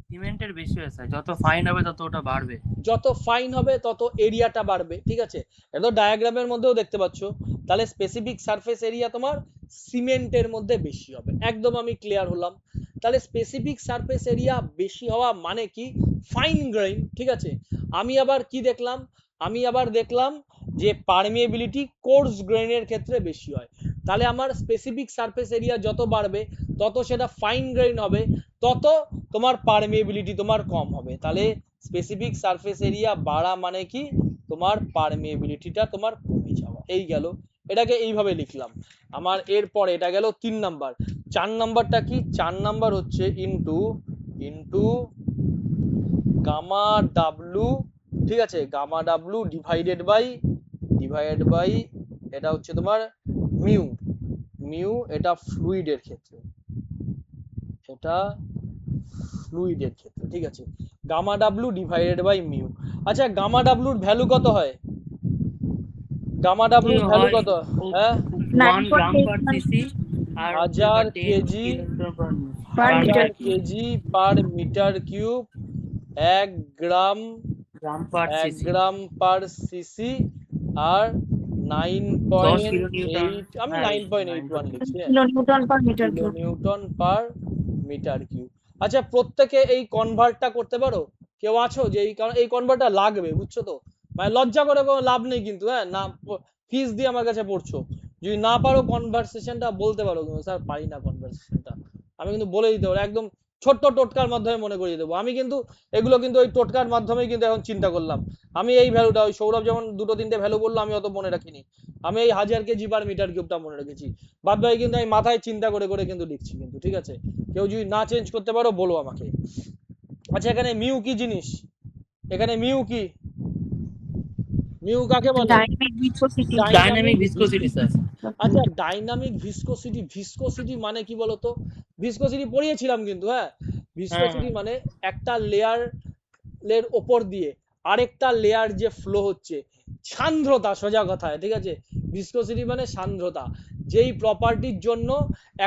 সিমেন্টের বেশি হয়েছে, যত ফাইন হবে তত ওটা বাড়বে, যত ফাইন হবে তত এরিয়াটা বাড়বে, ঠিক আছে, এটা ডায়াগ্রামের মধ্যেও দেখতে পাচ্ছ। তাহলে স্পেসিফিক সারফেস এরিয়া তোমার সিমেন্টের মধ্যে বেশি হবে, একদম আমি ক্লিয়ার হলাম। তাহলে স্পেসিফিক সারফেস এরিয়া বেশি হওয়া মানে কি, ফাইন গ্রেইন, ঠিক আছে। আমি আবার কি দেখলাম, আমি আবার দেখলাম যে পারমিএবিলিটি কোর্স গ্রেইনের ক্ষেত্রে বেশি হয়। তাহলে আমার স্পেসিফিক সারফেস এরিয়া যত বাড়বে তত সেটা ফাইন গ্রেইন হবে, তত তোমার পারমিএবিলিটি তোমার কম হবে। তাহলে স্পেসিফিক সারফেস এরিয়া বাড়া মানে কি, তোমার পারমিএবিলিটিটা তোমার কমে যাওয়া। এই গেল, এটাকে এইভাবে লিখলাম। আমার এরপর এটা গেল 3 নাম্বার। 4 নাম্বারটা কি, 4 নাম্বার হচ্ছে ইনটু গামা ডাব্লু, ঠিক আছে, গামা ডাব্লু ডিভাইডেড বাই এটা হচ্ছে তোমার মিউ, এটা ফ্লুইডের ক্ষেত্রে, এটা ফ্লুইডের ক্ষেত্রে, ঠিক আছে, gamma W divided by mu. আচ্ছা, গামা ডাব্লুর ভ্যালু কত হয়, গামা ডাব্লু ভ্যালু হয় কত? ও হ্যাঁ 1 গ্রাম পার 9.81 সিসি আর হচ্ছে 1000 10 কেজি কিলোমিটার পার per হাজার meter metre cube. KG per metre cube, 1 gram gram per 1 CC gram per CC, আর 10 কিলো নিউটন। 9.8, আমি হ্যাঁ 9.81 লিখছি, হ্যাঁ, kilonewton per meter kilo cube. Newton per metre cube. আচ্ছা, প্রত্যেকে এই কনভার্টটা করতে পারো? কেউ আছো যে এই, কারণ এই কনভার্টটা লাগবে, বুঝছো তো? মানে লজ্জা করে কোনো লাভ নেই কিন্তু, হ্যাঁ, না ফিস দিয়ে আমার কাছে পড়ছো, যদি না পারো কনভারসেশনটা বলতে পারো, কিন্তু স্যার পারি না কনভারসেশনটা, আমি কিন্তু বলে দিতে পারবো একদম ছোট্ট টোটকার মাধ্যমে মনে করিয়ে দেবো। আমি কিন্তু এগুলো কিন্তু ওই টোটকার মাধ্যমেই কিন্তু এখন চিন্তা করলাম। আমি এই ভ্যালুটা, ওই সৌরভ যেমন দুটো তিনটে ভ্যালু বললো আমি অত মনে রাখিনি, আমি এই 1000 কেজি পার মিটার কিউবটা মনে রেখেছি। বাদ বাকি কিন্তু আমি মাথায় চিন্তা করে করে কিন্তু লিখছি কিন্তু, ঠিক আছে? কেউ যদি না চেঞ্জ করতে পারো বলো আমাকে। আচ্ছা, এখানে মিউ কি জিনিস? এখানে মিউ কি? মিউ কাকে বলে? Dynamic viscosity. Dynamic viscosity sir. আচ্ছা, ডাইনামিক ভিসকোসিটি, ভিসকোসিটি মানে কি বলতো? ভিসকোসিটি পড়িয়েছিলাম কিন্তু, হ্যাঁ, হ্যাঁ ভিসকোসিটি হ্যাঁ মানে একটা লেয়ার এর ওপর দিয়ে আরেকটা লেয়ার যে ফ্লো হচ্ছে, সান্দ্রতা, সোজা কথায়, ঠিক আছে? ভিসকোসিটি মানে সান্দ্রতা, যেই প্রপার্টির জন্য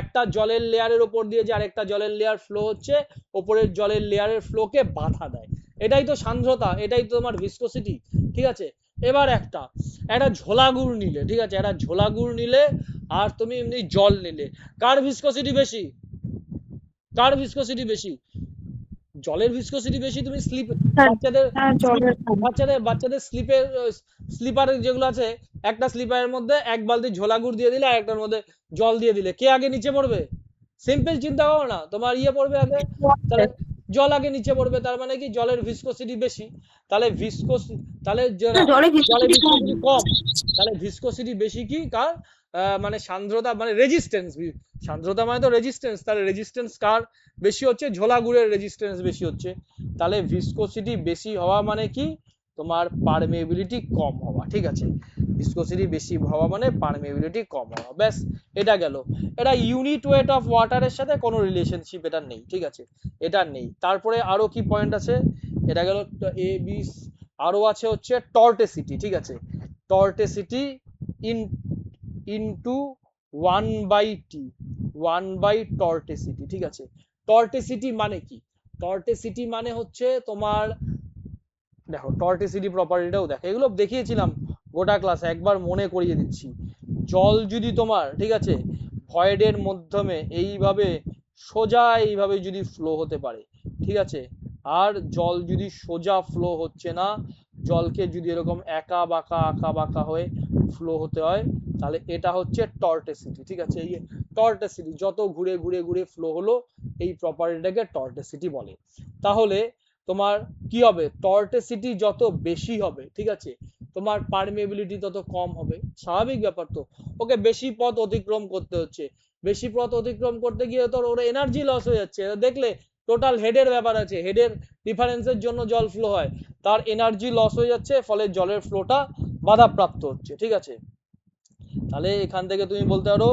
একটা জলের লেয়ারের ওপর দিয়ে যে আরেকটা জলের লেয়ার ফ্লো হচ্ছে, ওপরের জলের লেয়ারের ফ্লোকে বাধা দেয়, এটাই তো সান্দ্রতা, এটাই তো তোমার ভিসকোসিটি, ঠিক আছে? এবার একটা একটা ঝোলা গুড় নিলে, ঠিক আছে, একটা ঝোলা গুড় নিলে আর তুমি এমনি জল নিলে, কার ভিসকোসিটি বেশি? কার ভিসকোসিটি বেশি? জলের ভিসকোসিটি বেশি। তুমি স্লিপ, বাচ্চাদের জলের বাচ্চাদের স্লিপের স্লিপার যেগুলো আছে, একটা স্লিপারের মধ্যে এক বালতি ঝোলা গুড় দিয়ে দিলে, আর একটার মধ্যে জল দিয়ে দিলে, কে আগে নিচে পড়বে? সিম্পল চিন্তা করো না, তোমার ইয়ে পড়বে আগে, তাহলে জল আগে নিচে পড়বে, তার মানে কি জলের ভিসকোসিটি বেশি, তাহলে তাহলে জলে জলের viscosity কম। ভিসকোসিটি কম, তাহলে ভিসকোসিটি বেশি কি কার? মানে সান্দ্রতা মানে রেজিস্ট্যান্স, সান্দ্রতা মানে তো রেজিস্ট্যান্স, তাহলে রেজিস্ট্যান্স কার বেশি হচ্ছে? ঝোলা গুড়ের রেজিস্ট্যান্স বেশি হচ্ছে, তাহলে ভিসকোসিটি বেশি হওয়া মানে কি? তোমার পারমেবিলিটি কম হওয়া, ঠিক আছে? ভিসকোসিটি বেশি হওয়া মানে পারমেবিলিটি কম হওয়া, ব্যাস, এটা গেল। এটা ইউনিট ওয়েট অফ ওয়াটারের সাথে কোনো রিলেশনশিপ এটা নেই, ঠিক আছে? এটা নেই। তারপরে আরো কি পয়েন্ট আছে? এটা গেল এ বি, আরো আছে হচ্ছে টর্টেসিটি, ঠিক আছে? টর্টেসিটি ইন ইনটু 1/t, 1 বাই টর্টেসিটি, ঠিক আছে? টর্টেসিটি মানে কি? টর্টেসিটি মানে হচ্ছে তোমার, দেখো টর্টেসিটি প্রপার্টিটাও দেখো, এগুলো দেখিয়েছিলাম গোটা ক্লাসে, একবার মনে করিয়ে দিচ্ছি। জল যদি তোমার, ঠিক আছে, ভয়েডের মাধ্যমে এইভাবে সোজা এইভাবে যদি ফ্লো হতে পারে, ঠিক আছে, আর জল যদি সোজা ফ্লো হচ্ছে না, জলকে যদি এরকম একা বাঁকা হয়ে ফ্লো হতে হয়, তাহলে এটা হচ্ছে টর্টেসিটি, ঠিক আছে? এই টর্টেসিটি যত ঘুরে ঘুরে ঘুরে ফ্লো হলো, এই প্রপার্টিটাকে টর্টেসিটি বলে। তাহলে তোমার কি হবে? টর্টেসিটি যত বেশি হবে, ঠিক আছে, তোমার পারমেবিলিটি তত কম হবে, স্বাভাবিক ব্যাপার তো, ওকে বেশি পথ অতিক্রম করতে হচ্ছে, বেশি পথ অতিক্রম করতে গিয়ে তোর ওর এনার্জি লস হয়ে যাচ্ছে, দেখলে টোটাল হেডের ব্যাপার আছে, হেডের ডিফারেন্সের জন্য জল ফ্লো হয়, তার এনার্জি লস হয়ে যাচ্ছে, ফলে জলের ফ্লোটা বাধাপ্রাপ্ত হচ্ছে, ঠিক আছে? তাহলে এখান থেকে তুমি বলতে পারো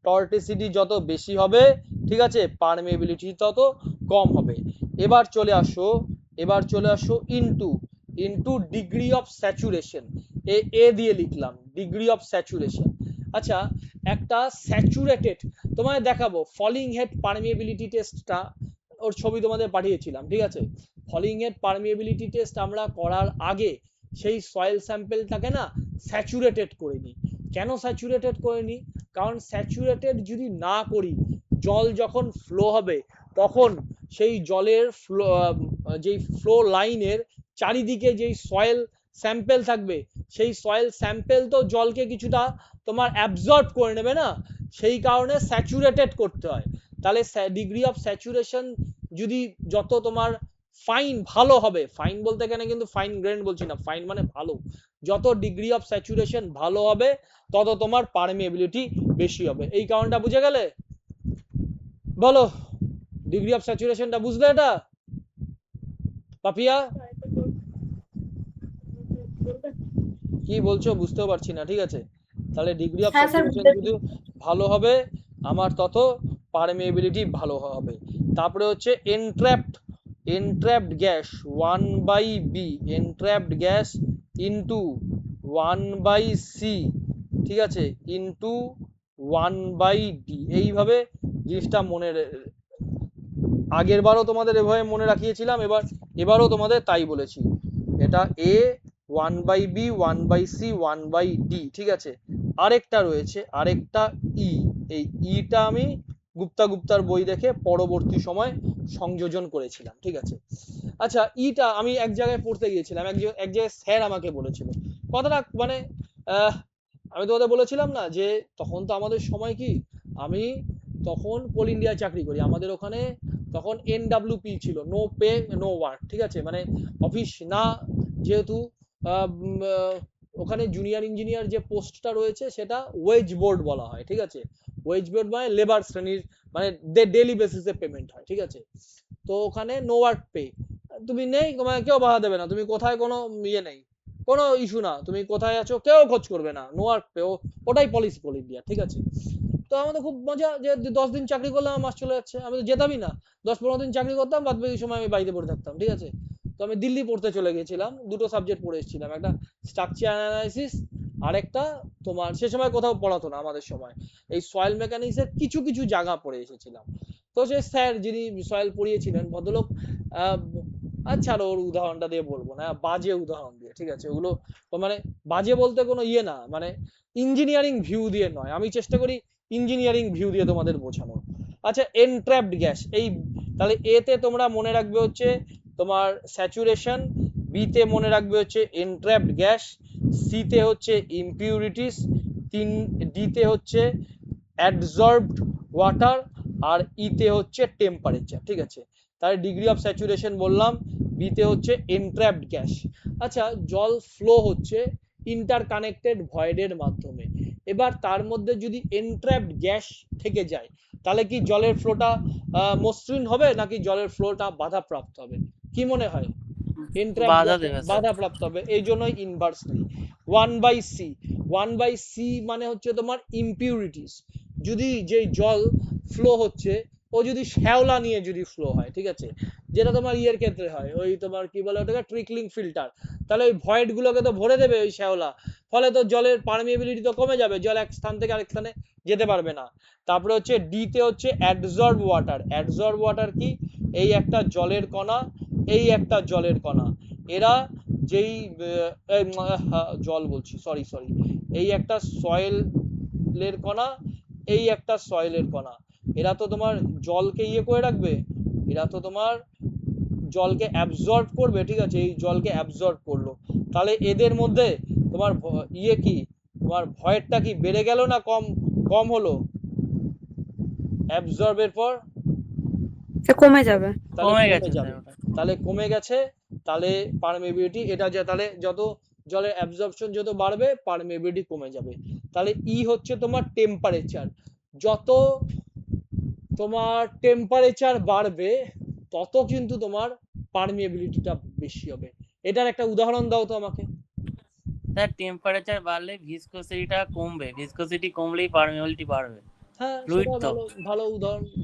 টর্টেসিটি যত বেশি হবে, ঠিক আছে, পারমেবিলিটি তত কম হবে। এবার চলে আসো ইনটু ডিগ্রি অফ স্যাচুরেশন, এ দিয়ে লিখলাম ডিগ্রি অফ স্যাচুরেশন। আচ্ছা, একটা স্যাচুরেটেড, তোমায় দেখাবো ফলিং হেড পারমিয়েবিলিটি টেস্টটা, ওর ছবি তোমাদের পাঠিয়েছিলাম, ঠিক আছে? ফলিং হেড পারমিয়েবিলিটি টেস্ট আমরা করার আগে সেই সয়েল স্যাম্পেলটাকে না স্যাচুরেটেড করে নিই। কেন স্যাচুরেটেড করে নিই? কারণ স্যাচুরেটেড যদি না করি, জল যখন ফ্লো হবে, তখন সেই জলের ফ্লো, যেই ফ্লো লাইনের চারিদিকে যেই সয়েল স্যাম্পেল থাকবে, সেই সয়েল স্যাম্পেল তো জলকে কিছুটা তোমার অ্যাবজর্ব করে নেবে না, সেই কারণে স্যাচুরেটেড করতে হয়। তাহলে ডিগ্রি অফ স্যাচুরেশন যদি যত তোমার ফাইন ভালো হবে, ফাইন বলতে এখানে কিন্তু ফাইন গ্রেন বলছি না, ফাইন মানে ভালো, যত ডিগ্রি অফ স্যাচুরেশন ভালো হবে, তত তোমার পারমিয়েবিলিটি বেশি হবে। এই কারণটা বুঝে গেলে? বলো, ডিগ্রি অফ স্যাচুরেশনটা বুঝলে? এটা পাপিয়া কি বলছো বুঝতেও পারছি না, ঠিক আছে? তাহলে ডিগ্রি অফ হ্যাঁ স্যার, স্যাচুরেশন যদি ভালো হবে, আমার তত পারমিয়েবিলিটি ভালো হবে। তারপরে হচ্ছে entrapped gas 1/b, entrapped gas into 1/c, ঠিক আছে, ইন্টু 1/d। এইভাবে জিনিসটা আগের বারও তোমাদের এভাবে মনে রাখিয়েছিলাম, এবারও তোমাদের তাই বলেছি। এটা a 1/b 1/c 1/d, ঠিক আছে। আরেকটা রয়েছে, আরেকটা ই। এই ইটা আমি গুপ্তার বই দেখে পরবর্তী সময় সংযোজন করেছিলাম, ঠিক আছে। আচ্ছা, ইটা আমি এক জায়গায় পড়তে গিয়েছিলাম, এক জায়গায় স্যার আমাকে বলেছিল কথাটা, মানে আমি তোমাদের বলেছিলাম না যে তখন তো আমাদের সময় কি, আমি তখন কোল ইন্ডিয়ায় চাকরি করি, আমাদের ওখানে তখন NWP ছিল, নো পে নো ওয়ার্ক, ঠিক আছে, মানে অফিস না, যেহেতু ওখানে জুনিয়র ইঞ্জিনিয়ার যে পোস্টটা রয়েছে সেটা ওয়েজ বোর্ড বলা হয়, ঠিক আছে। ওয়েজ বোর্ড মানে লেবার শ্রেণীর, মানে ডেইলি বেসিসে পেমেন্ট হয়, ঠিক আছে। তো ওখানে নো ওয়ার্ক পে, তুমি নেই, তোমাকে কেউ বাধা দেবে না, তুমি কোথায় কোনো ইয়ে নেই, কোনো ইস্যু না, তুমি কোথায় আছো কেউ খোঁজ করবে না, নো ওয়ার্ক পে, ওটাই পলিসি কোল ইন্ডিয়া, ঠিক আছে। তো আমাদের খুব মজা যে 10 দিন চাকরি করলাম, মাস চলে যাচ্ছে, আমি তো যেতামই না, 10-15 দিন চাকরি করতাম, বাদ বাকি সময় আমি বাড়িতে পড়ে থাকতাম, ঠিক আছে। তো আমি দিল্লি পড়তে চলে গেছিলাম, দুটো সাবজেক্ট পড়ে এসেছিলাম, একটা স্ট্রাকচার অ্যানালাইসিস, আর একটা তোমার, সে সময় কোথাও পড়াতো না আমাদের সময়, এই সয়েল মেকানিক্স এর কিছু কিছু জায়গা পড়ে এসেছিলাম। তো সে স্যার যিনি সয়েল পড়িয়েছিলেন, ভদ্রলোক, আচ্ছা ওর উদাহরণটা দিয়ে বলবো না, বাজে উদাহরণ দিয়ে, ঠিক আছে, ওগুলো তো মানে বাজে বলতে কোনো ইয়ে না, মানে ইঞ্জিনিয়ারিং ভিউ দিয়ে নয়, আমি চেষ্টা করি ইঞ্জিনিয়ারিং ভিউ দিয়ে তোমাদের বোঝানোর। আচ্ছা, এনট্র্যাপড গ্যাস, এই তাহলে এতে তোমরা মনে রাখবে হচ্ছে তোমার স্যাচুরেশন, বিতে মনে রাখবে হচ্ছে এনট্র্যাপড গ্যাস, সিতে হচ্ছে ইমপিউরিটিস, ডিতে হচ্ছে অ্যাডসর্বড ওয়াটার, আর ইতে হচ্ছে টেম্পারেচার, ঠিক আছে। তাহলে ডিগ্রি অফ স্যাচুরেশন বললাম, বিতে হচ্ছে এনট্র্যাপড গ্যাস। আচ্ছা, জল ফ্লো হচ্ছে ইন্টারকানেক্টেড ভয়েডের মাধ্যমে, এবার তার মধ্যে যদি এনট্র্যাপড গ্যাস থেকে যায়, তাহলে কি জলের ফ্লোটা মসৃণ হবে নাকি জলের ফ্লোটা বাধাপ্রাপ্ত হবে, কি মনে হয়? বাধা দেবে স্যার। বাধাপ্রাপ্ত হবে, এই জন্যই ইনভার্সলি 1/c। 1/c মানে হচ্ছে তোমার ইমপিউরিটিস, যদি যে জল ফ্লো হচ্ছে ও যদি শ্যাওলা নিয়ে যদি ফ্লো হয়, ঠিক আছে, যেটা তোমার ইয়ের ক্ষেত্রে হয়, ওই তোমার কি বলে ওটাকে, ট্রিকলিং ফিল্টার, তাহলে ওই ভয়েড গুলোকে তো ভরে দেবে ওই শ্যাওলা, ফলে তো জলের পারমিয়েবিলিটি তো কমে যাবে, জল এক স্থান থেকে আরেক স্থানে যেতে পারবে না। তারপরে হচ্ছে ডিতে হচ্ছে অ্যাডসর্ব ওয়াটার। অ্যাডসর্ব ওয়াটার কি, এই একটা জলের কণা, এই একটা জলের কণা, এরা যেই জল বলছি, সরি, এই একটা সয়েলের কণা, এই একটা সয়েলের কণা, এরা তো তোমার জলকে ইয়ে করে রাখবে, এরা তো তোমার জলকে অ্যাবজর্ব করবে, ঠিক আছে, এই জলকে অ্যাবজর্ব করলো, তাহলে এদের মধ্যে তোমার ইয়ে কি, তোমার ভয়েরটা কি বেড়ে গেল না কম কম হলো অ্যাবজর্বের পর? সে কমে যাবে। তাহলে কমে কমে গেছে যাবে, স্যার ওটা। তাহলে কমে গেছে, তাহলে পারমিবিলিটি, এটা যে তাহলে যত জলের অ্যাবজর্পশন যত বাড়বে পারমিবিলিটি কমে যাবে। তাহলে ই হচ্ছে তোমার টেম্পারেচার, যত তোমার টেম্পারেচার বাড়বে তত কিন্তু তোমার পারমিবিলিটিটা বেশি হবে। এটার একটা উদাহরণ দাও তো আমাকে। স্যার টেম্পারেচার বাড়লে ভিসকোসিটিটা কমবে, ভিসকোসিটি কমলেই পারমিয়াবিলিটি বাড়বে। হ্যাঁ, ফ্লুইড সেটা তো। ভালো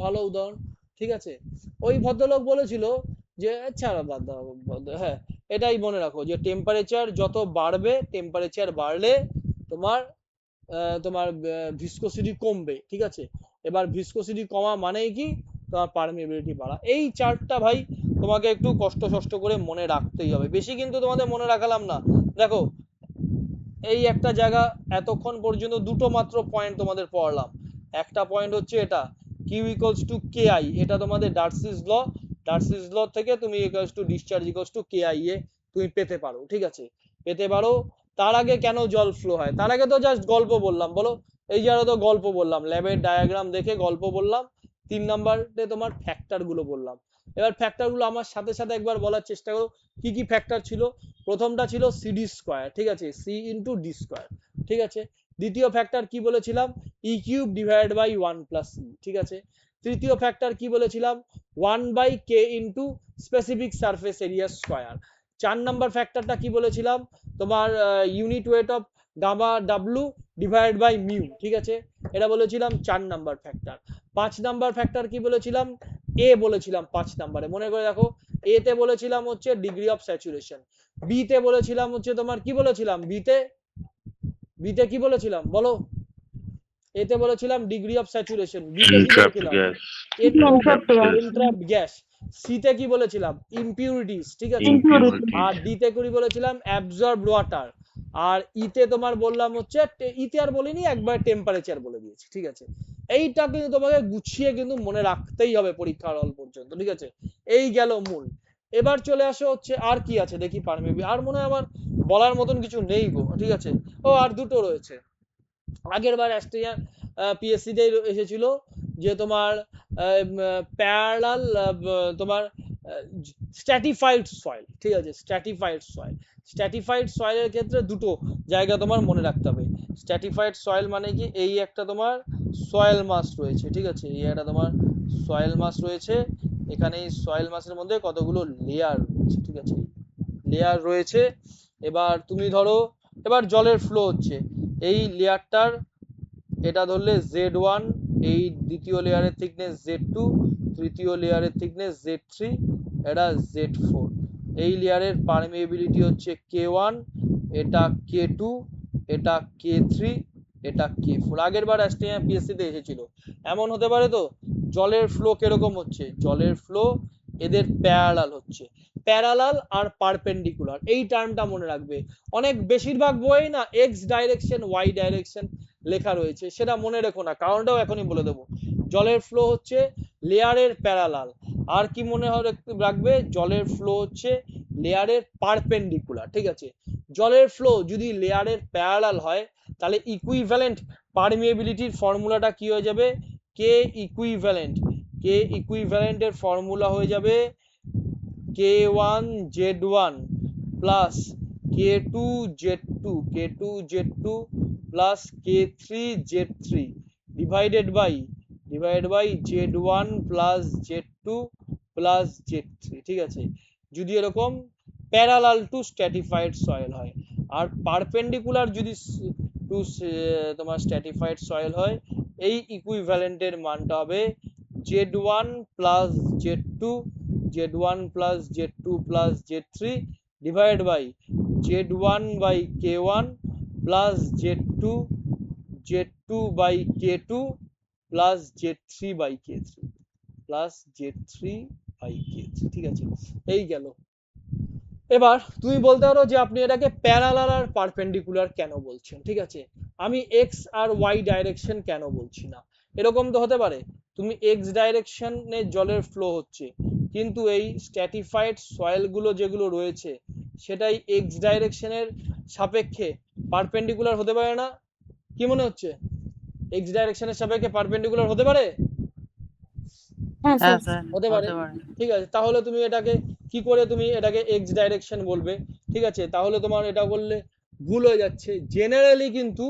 ভালো উদাহরণ, ঠিক আছে। ওই ভদ্রলোক বলেছিল যে ছাড়া বাদ দাও, হ্যাঁ, এটাই মনে রাখো যে টেম্পারেচার যত বাড়বে, টেম্পারেচার বাড়লে তোমার তোমার ভিসকোসিটি কমবে, ঠিক আছে। এবার ভিসকোসিটি কমা মানেই কি, তোমার পারমিবিলিটি বাড়া। এই চার্টটা ভাই তোমাকে একটু কষ্ট করে মনে রাখতেই হবে, বেশি কিন্তু তোমাদের মনে রাখালাম না। দেখো, এই একটা জায়গা এতক্ষণ পর্যন্ত দুটো মাত্র পয়েন্ট তোমাদের পড়লাম। একটা পয়েন্ট হচ্ছে এটা, Q equals to K I, এটা তোমাদের ডার্সিস ল থেকে তুমি equals to discharge equals to K I A তুমি পেতে পারো, ঠিক আছে, পেতে পারো। তার আগে কেন জল ফ্লো হয়, তার আগে তো জাস্ট গল্প বললাম, বলো, এই যারা তো গল্প বললাম, ল্যাবের ডায়াগ্রাম দেখে গল্প বললাম। 3 নাম্বারে তোমার ফ্যাক্টর গুলো বললাম। এবার ফ্যাক্টর গুলো আমার সাথে সাথে একবার বলার চেষ্টা করো, কি কি ফ্যাক্টর ছিল। প্রথমটা ছিল সিডি স্কোয়ার, ঠিক আছে, সি ইন্টু ডি স্কোয়ার, ঠিক আছে। দ্বিতীয় ফ্যাক্টর কি বলেছিলাম, E cube divided by 1 plus E, ঠিক আছে। তৃতীয় ফ্যাক্টর কি বলেছিলাম, 1 by K into specific surface area square. 4 number ফ্যাক্টরটা কি বলেছিলাম, তোমার unit weight of gamma W divided by mu, ঠিক আছে, এটা বলেছিলাম 4 নাম্বার ফ্যাক্টর। 5 নাম্বার ফ্যাক্টর কি বলেছিলাম, এ বলেছিলাম 5 নাম্বারে, মনে করে দেখো। এ তে বলেছিলাম হচ্ছে ডিগ্রি অফ স্যাচুরেশন, বি তে বলেছিলাম হচ্ছে তোমার কি বলেছিলাম, বি তে বিতে কি বলেছিলাম বলো? এতে বলেছিলাম ডিগ্রি অফ স্যাচুরেশন, বিতে কি entrapped বলেছিলাম? gas, entrapped gas, entrapped gas. সিতে কি বলেছিলাম? ইমপিউরিটিস, ঠিক আছে। impurities, আর ডিতে করি বলেছিলাম অ্যাবজর্বড ওয়াটার। আর ইতে তোমার বললাম হচ্ছে ইতে আর বলিনি, একবার টেম্পারেচার বলে দিয়েছি, ঠিক আছে। এইটা কিন্তু তোমাকে গুছিয়ে কিন্তু মনে রাখতেই হবে পরীক্ষার হল পর্যন্ত, ঠিক আছে। এই গেল মূল। এবার চলে আসো হচ্ছে আর কি আছে দেখি পারমিবি, আর মনে হয় আমার বলার মতন কিছু নেই গো, ঠিক আছে। ও আর দুটো রয়েছে। আগের বার অ্যাস্ট্রিয়া পিএসসি তে এসেছিল যে তোমার প্যারালাল তোমার স্ট্র্যাটিফাইড সয়েল, ঠিক আছে। স্ট্র্যাটিফাইড সয়েলের ক্ষেত্রে দুটো জায়গা তোমার মনে রাখতে হবে। স্ট্র্যাটিফাইড সয়েল মানে কি, এই একটা তোমার সয়েল মাস রয়েছে, ঠিক আছে। এই একটা তোমার সয়েল মাস রয়েছে। এখানে এই সয়েল মাসের মধ্যে কতগুলো লেয়ার রয়েছে, ঠিক আছে, লেয়ার রয়েছে। এবার তুমি ধরো, এবার জলের ফ্লো হচ্ছে এই লেয়ারটার, এটা ধরলে Z1, এই দ্বিতীয় লেয়ারের থিকনেস Z2, তৃতীয় লেয়ারের থিকনেস Z3, এটা Z4। এই লেয়ারের পারমিএবিলিটি হচ্ছে K1, এটা K2, এটা K3, এটা K4। আগের বার পিএসসি তে এসেছিল। এমন হতে পারে তো, জলের ফ্লো কিরকম হচ্ছে, জলের ফ্লো এদের প্যারালাল হচ্ছে, প্যারালাল আর পারপেন্ডিকুলার, এই টার্মটা মনে রাখবে। অনেক বেশিরভাগ বই না এক্স ডাইরেকশন ওয়াই ডাইরেকশন লেখা রয়েছে, সেটা মনে রেখো না, কারণটাও এখনই বলে দেবো। জলের ফ্লো হচ্ছে লেয়ারের প্যারালাল। আর কি মনে রাখবে, জলের ফ্লো হচ্ছে লেয়ারের পারপেন্ডিকুলার, ঠিক আছে। জলের ফ্লো যদি লেয়ারের প্যারালাল হয়, তাহলে ইকুইভ্যালেন্ট পারমিএবিলিটির ফর্মুলাটা কি হয়ে যাবে, কে ইকুইভ্যালেন্ট, কে ইকুইভ্যালেন্টের ফর্মুলা হয়ে যাবে K1 Z1 plus K2 Z2, K2 Z2 plus K3 Z3 divided by Z1 plus Z2 plus Z3, ঠিক আছে। যদি এরকম প্যারালাল টু স্ট্র্যাটিফাইড সয়েল হয়, আর পারপেন্ডিকুলার যদি টু তোমার স্ট্র্যাটিফাইড সয়েল হয়, এই ইকুইভ্যালেন্টের মানটা হবে Z1 plus Z2, Z1 plus Z2 plus Z3 divide by Z1 by K1 plus Z2 by K2 plus Z3 by K3 plus Z3 by K3, ঠিক আছে। এই গেল। এবার তুমি বলতে পারো যে আপনি এটাকে প্যারালাল আর পারপেন্ডিকুলার কেন বলছেন, ঠিক আছে। আমি এক্স আর ওয়াই ডাইরেকশন কেন বলছি না, এরকম তো হতে পারে তুমি এক্স ডাইরেকশনে জলের ফ্লো হচ্ছে, কিন্তু এই স্ট্র্যাটিফাইড সয়েল গুলো যেগুলো রয়েছে সেটাই এক্স ডাইরেকশনের সাপেক্ষে পারপেন্ডিকুলার হতে পারে না? কি মনে হচ্ছে, এক্স ডাইরেকশনের সাপেক্ষে পারপেন্ডিকুলার হতে পারে? হ্যাঁ হ্যাঁ স্যার, স্যার, হতে পারে, হতে পারে। ঠিক আছে। তাহলে তুমি এটাকে কি করে তুমি এটাকে এক্স ডাইরেকশন বলবে, ঠিক আছে। তাহলে তোমার এটা বললে ভুল হয়ে যাচ্ছে। জেনারেলি কিন্তু